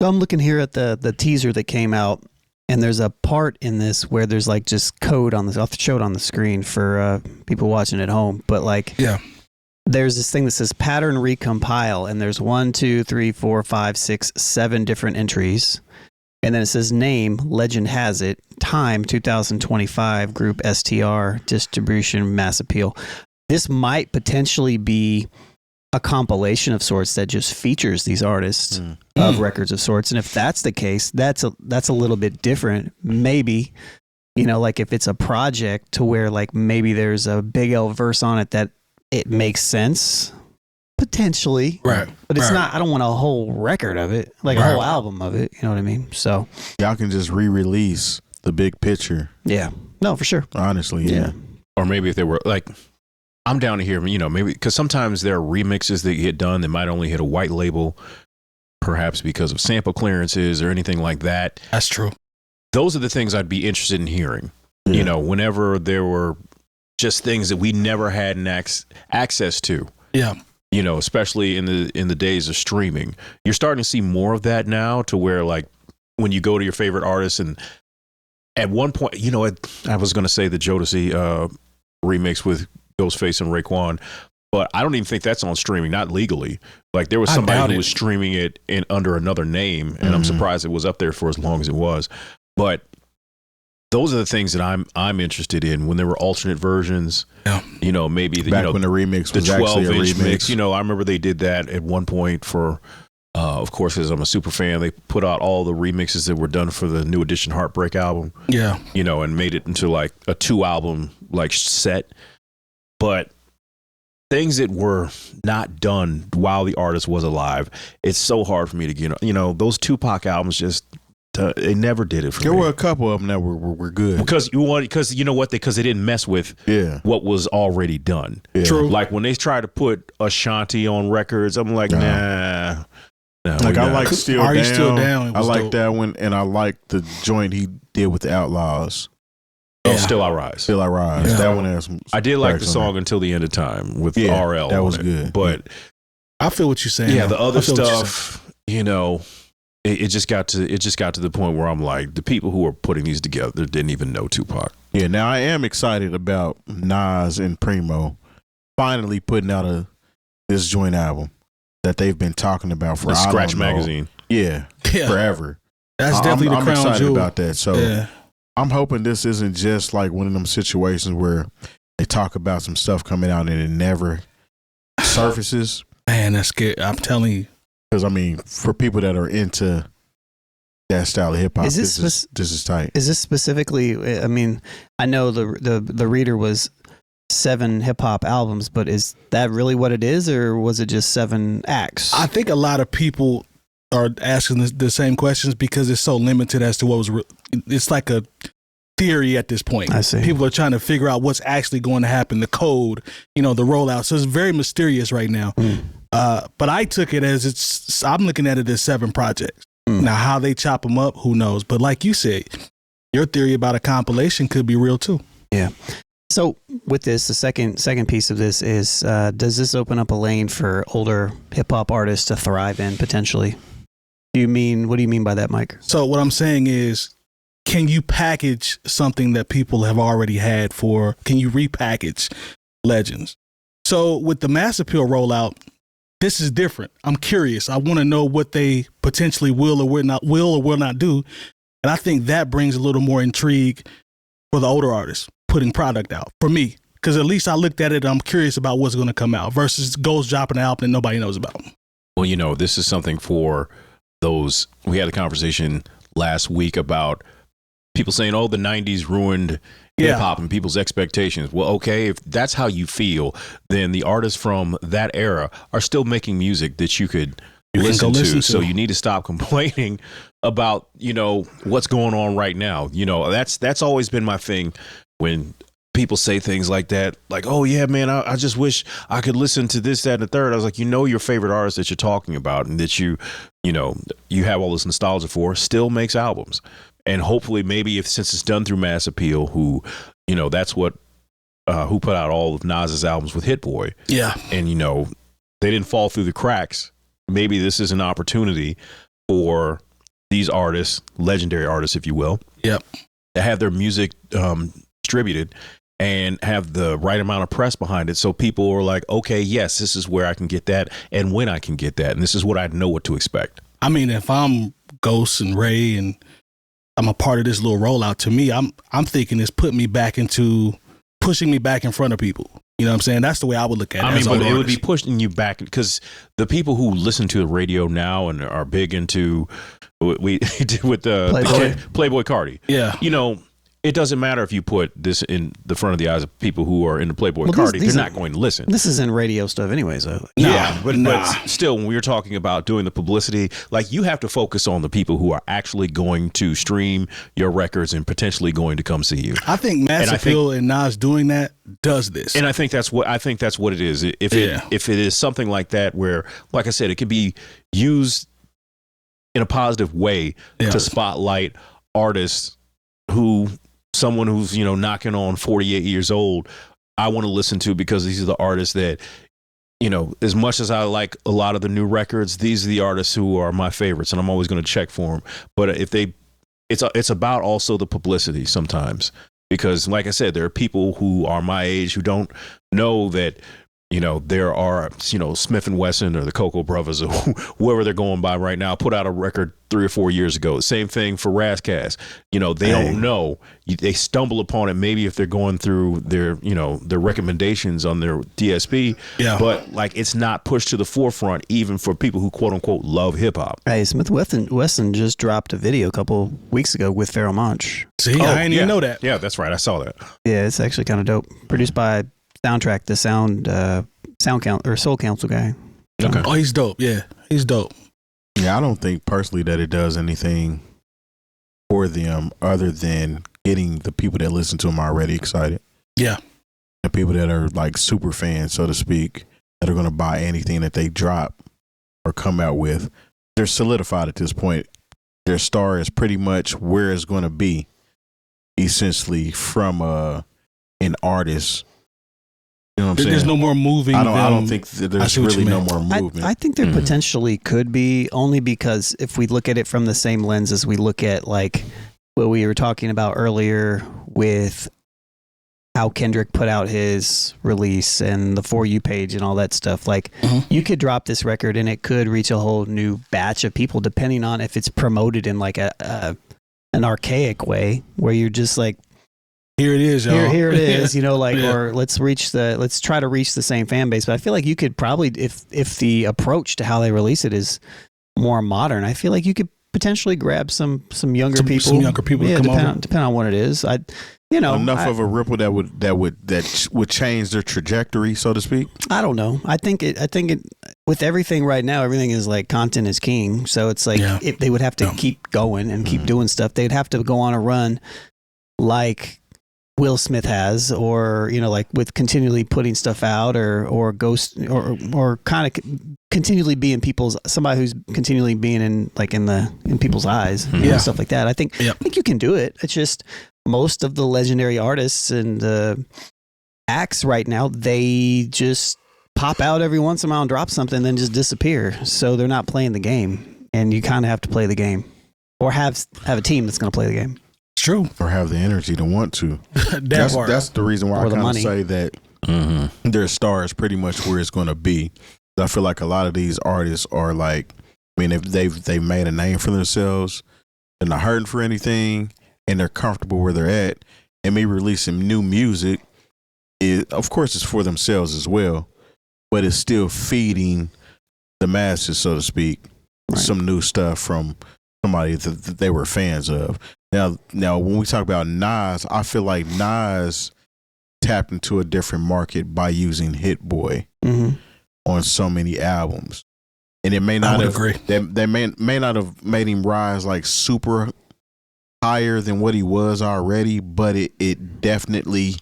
So I'm looking here at the teaser that came out, and there's a part in this where there's like just code on this. I'll show it on the screen for people watching at home. But like, yeah, there's this thing that says pattern recompile, and there's 1, 2, 3, 4, 5, 6, 7 different entries. And then it says name, legend has it, time 2025, group STR, distribution, mass appeal. This might potentially be a compilation of sorts that just features these artists of records of sorts. And if that's the case, that's a little bit different. Maybe, like if it's a project to where like maybe there's a Big L verse on it that it makes sense. Potentially. right. But it's right. not, I don't want a whole record of it, like a Right. whole album of it. You know what I mean? So, Y'all can just re-release the big picture. yeah. No, for sure. Honestly, yeah. Or maybe if they were like, I'm down to hear, maybe because sometimes there are remixes that get done that might only hit a white label, perhaps because of sample clearances or anything like that. That's true. Those are the things I'd be interested in hearing. Whenever there were just things that we never had access to. Yeah. Especially in the days of streaming, you're starting to see more of that now. To where like when you go to your favorite artist, and at one point, I was going to say the Jodeci remix with Ghostface and Raekwon, but I don't even think that's on streaming, not legally. Like there was somebody who was streaming it under another name, and I'm surprised it was up there for as long as it was. But those are the things that I'm interested in when there were alternate versions. Yeah. Maybe Back when the remix was the actually a 12-inch remix. mix. I remember they did that at one point for, of course, because I'm a super fan. They put out all the remixes that were done for the New Edition Heartbreak album. Yeah. And made it into like a 2-album like set. But things that were not done while the artist was alive, it's so hard for me to get. Those Tupac albums just They never did it for There me. were a couple of them that were good. Because you know what? Because they didn't mess with what was already done. Yeah. True. Like when they try to put Ashanti on records, I'm like, nah. Like I like Still Are Down. You Still Down? I like dope. that one, and I like the joint he did with the Outlaws. Still I Rise. Still I Rise. Yeah. That one has some. I did like the cracks on song there. Until the End of Time with Yeah, RL. that was on it. good. But I feel what you're saying. yeah, the though. other I feel what you're stuff, you know, it just got to the point where I'm like, the people who are putting these together didn't even know Tupac. Yeah. Now I am excited about Nas and Primo finally putting out this joint album that they've been talking about for The I Scratch don't know. Magazine. Yeah, Yeah. forever. That's definitely I'm the crown excited jewel. about that. So Yeah. I'm hoping this isn't just like one of them situations where they talk about some stuff coming out and it never surfaces. Man, that's scary. I'm telling you. Because I mean, for people that are into that style of hip hop, Is this this is tight. Is this specifically? I mean, I know the reader was 7 hip hop albums, but is that really what it is, or was it just 7 acts? I think a lot of people are asking the same questions because it's so limited as to what was. It's like a theory at this point. I see. People are trying to figure out what's actually going to happen, the code, the rollout. So it's very mysterious right now. But I took it as I'm looking at it as 7 projects. Now, how they chop them up, who knows? But like you said, your theory about a compilation could be real too. Yeah. So with this, the second piece of this is, does this open up a lane for older hip hop artists to thrive in potentially? What do you mean by that, Mike? So what I'm saying is, can you package something that people have already had can you repackage legends? So with the Mass Appeal rollout, this is different. I'm curious. I want to know what they potentially will or will not do. And I think that brings a little more intrigue for the older artists putting product out for me. Because at least I looked at it and I'm curious about what's going to come out versus Ghost dropping an album that nobody knows about. Well, this is something for those. We had a conversation last week about people saying, oh, the 90s ruined hip hop and people's expectations. Well, okay, if that's how you feel, then the artists from that era are still making music that you could listen to. So you need to stop complaining about, what's going on right now. That's always been my thing when people say things like that, like, oh yeah, man, I just wish I could listen to this, that, and the third. I was like, your favorite artist that you're talking about and that you have all this nostalgia for still makes albums. And hopefully maybe since it's done through Mass Appeal, who, that's what, who put out all of Nas's albums with Hit Boy. Yeah. And, they didn't fall through the cracks. Maybe this is an opportunity for these artists, legendary artists, if you will. Yep. To have their music distributed and have the right amount of press behind it. So people are like, okay, yes, this is where I can get that and when I can get that. And this is what I know what to expect. I mean, if I'm Ghost and Ray and I'm a part of this little rollout, to me, I'm thinking it's pushing me back in front of people. You know what I'm saying? That's the way I would look at it. I mean, but it would be pushing you back because the people who listen to the radio now and are big into what we did with Playboy Cardi. Yeah. It doesn't matter if you put this in the front of the eyes of people who are into Playboy Cardi. They're not going to listen. This is in radio stuff anyways, though. But still, when we're talking about doing the publicity, like you have to focus on the people who are actually going to stream your records and potentially going to come see you. I think Mass Appeal and Nas doing that does this. And I think that's what it is. If it is something like that where, like I said, it could be used in a positive way to spotlight artists someone who's knocking on 48 years old, I want to listen to because these are the artists that, as much as I like a lot of the new records, these are the artists who are my favorites, and I'm always going to check for them. But it's about also the publicity sometimes, because like I said, there are people who are my age who don't know that there are, Smith & Wesson or the Cocoa Brothers or whoever they're going by right now put out a record 3 or 4 years ago. Same thing for Razzcast. They don't know. They stumble upon it maybe if they're going through their recommendations on their DSP. Yeah. But it's not pushed to the forefront even for people who quote unquote love hip hop. Hey, Smith Wesson just dropped a video a couple weeks ago with Pharoah Monch. See, I didn't even know that. Yeah, that's right. I saw that. Yeah, it's actually kind of dope. Produced by Soundtrack, the Soul Council guy. Okay. Oh, he's dope. Yeah, he's dope. Yeah, I don't think personally that it does anything for them other than getting the people that listen to them already excited. Yeah. The people that are like super fans, so to speak, that are going to buy anything that they drop or come out with. They're solidified at this point. Their star is pretty much where it's going to be, essentially, from an artist. You know what I'm saying? There's no more moving. I don't think that there's really no more movement. I think there potentially could be, only because if we look at it from the same lens as we look at like what we were talking about earlier with how Kendrick put out his release and the For You page and all that stuff. Like you could drop this record and it could reach a whole new batch of people, depending on if it's promoted in like an archaic way where you're just like, here it is, y'all. Here it is, you know, like, or let's try to reach the same fan base. But I feel like you could probably, if the approach to how they release it is more modern, I feel like you could potentially grab some younger people. Some younger people to come over. Depending on what it is. Enough of a ripple that would change their trajectory, so to speak. I don't know. I think it with everything right now, everything is like content is king. So it's like if they would have to keep going and keep doing stuff, they'd have to go on a run like Will Smith has, or like with continually putting stuff out, or ghost, or kind of continually being somebody who's continually being in people's eyes, stuff like that. I think you can do it. It's just most of the legendary artists and acts right now, they just pop out every once in a while and drop something, then just disappear. So they're not playing the game, and you kind of have to play the game, or have a team that's going to play the game. It's true. Or have the energy to want to. That's the reason why I kind of say that their star is pretty much where it's going to be. I feel like a lot of these artists are like, I mean, if they've made a name for themselves, they're not hurting for anything, and they're comfortable where they're at, and maybe releasing new music, of course it's for themselves as well, but it's still feeding the masses, so to speak, some new stuff from somebody that they were fans of. Now, when we talk about Nas, I feel like Nas tapped into a different market by using Hit Boy on so many albums, and it may not agree. They may not have made him rise like super higher than what he was already, but it definitely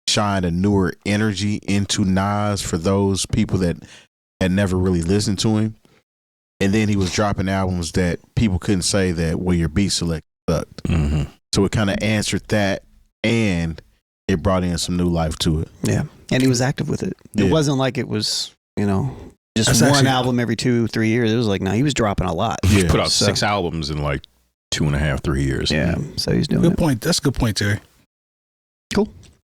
shined a newer energy into Nas for those people that had never really listened to him. And then he was dropping albums that people couldn't say that, well, your beat select sucked. So it kind of answered that, and it brought in some new life to it. Yeah. And he was active with it. It wasn't like it was, just one album every 2-3 years. It was like, no, he was dropping a lot. He put out 6 albums in like 2.5-3 years. Yeah. So he's doing good point. That's a good point, Terry. Cool.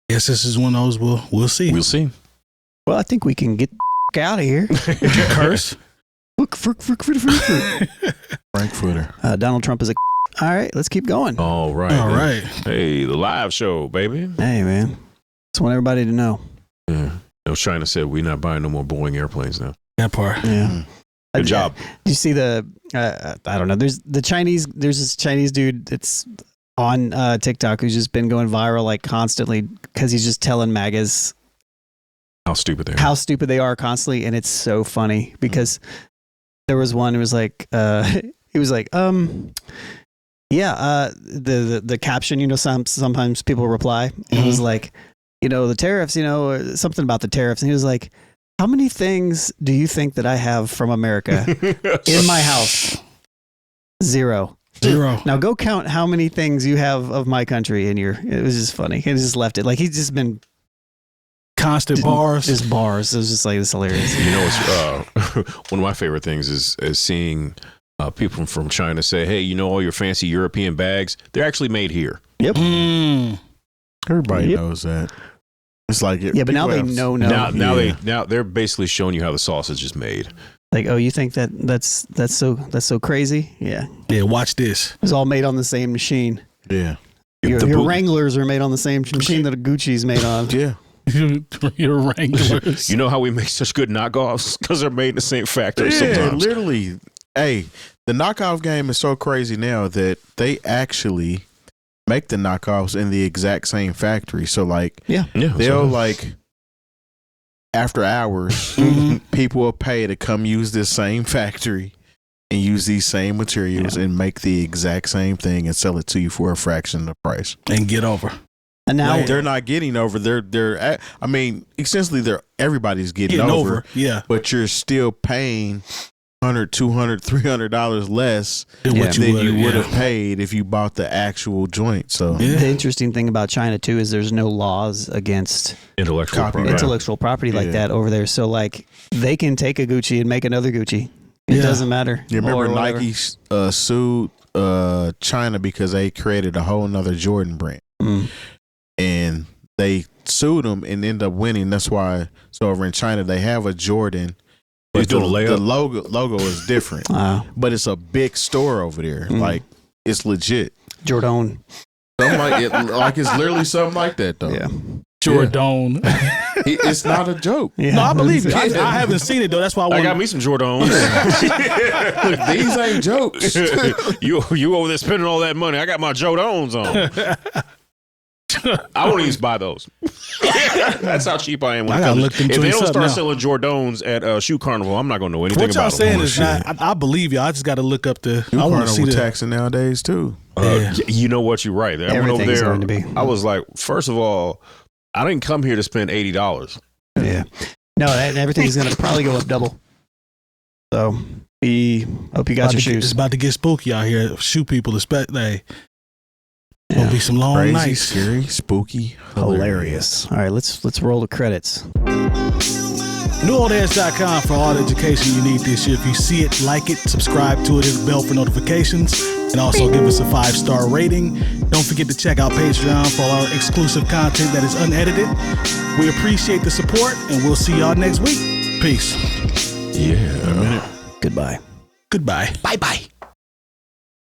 Yes, this is one of those we'll see. We'll see. Well, I think we can get the out of here. Curse. Frankfurter. Donald Trump is a all right, let's keep going. All right. Hey, the live show, baby. Hey, man. Just want everybody to know. Yeah. China said we're not buying no more Boeing airplanes now. That part. Yeah. Good job. You see the, I don't know, there's this Chinese dude that's on TikTok who's just been going viral like constantly because he's just telling MAGAs how stupid they are constantly. And it's so funny because there was one who was like, he was like, the caption, sometimes people reply, and it was like, the tariffs, something about the tariffs. And he was like, how many things do you think that I have from America in my house? 0. Now go count how many things you have of my country in your, it was just funny. He just left it. Like he's just been constant bars. Just bars. It was just like, it's hilarious. One of my favorite things is seeing people from China say, hey, all your fancy European bags, they're actually made here. Yep. Everybody knows that. It's like but now they know. Now they're basically showing you how the sausage is made. Like, oh, you think that's so crazy? Yeah. Yeah. Watch this. It's all made on the same machine. Yeah. Your Wranglers are made on the same machine that a Gucci's made on. Yeah. Your Wranglers. You know how we make such good knockoffs? Because they're made in the same factory sometimes. Literally. Hey, the knockoff game is so crazy now that they actually make the knockoffs in the exact same factory. So like, they'll like after hours, people will pay to come use this same factory and use these same materials and make the exact same thing and sell it to you for a fraction of the price and get over. And now they're not getting over. They're I mean, essentially, everybody's getting over. Yeah, but you're still paying $100, $200, $300 less than you would have paid if you bought the actual joint. So the interesting thing about China too is there's no laws against intellectual property like that over there. So like they can take a Gucci and make another Gucci. It doesn't matter. You remember Nike sued China because they created a whole nother Jordan brand, and they sued them and ended up winning. That's why. So over in China they have a Jordan. But the logo is different, but it's a big store over there. Like it's legit. Jordan. Something like it, like it's literally something like that though. Yeah. Jordan. It's not a joke. Yeah. No, I believe it. I haven't seen it though. That's why I got me some Jordans. These ain't jokes. you over there spending all that money. I got my Jordans on. I won't even buy those. That's how cheap I am. When if they don't start selling Jordans at Shoe Carnival, I'm not going to know anything about them. What y'all saying is not. I believe y'all. I just got to look up the. Shoe Carnival taxing nowadays too. You know what? You're right. I went over there. Going to be. I was like, first of all, I didn't come here to spend $80. Yeah. No, and everything's going to probably go up double. So, hope you got your shoes. It's about to get spooky out here. Shoe people, especially. It'll be some long crazy, nights. Scary, spooky, hilarious. All right, let's roll the credits. NewOldHeads.com for all the education you need this year. If you see it, like it, subscribe to it, hit the bell for notifications, and also give us a 5-star rating. Don't forget to check out Patreon for all our exclusive content that is unedited. We appreciate the support, and we'll see y'all next week. Peace. Yeah. Goodbye. Goodbye. Bye-bye.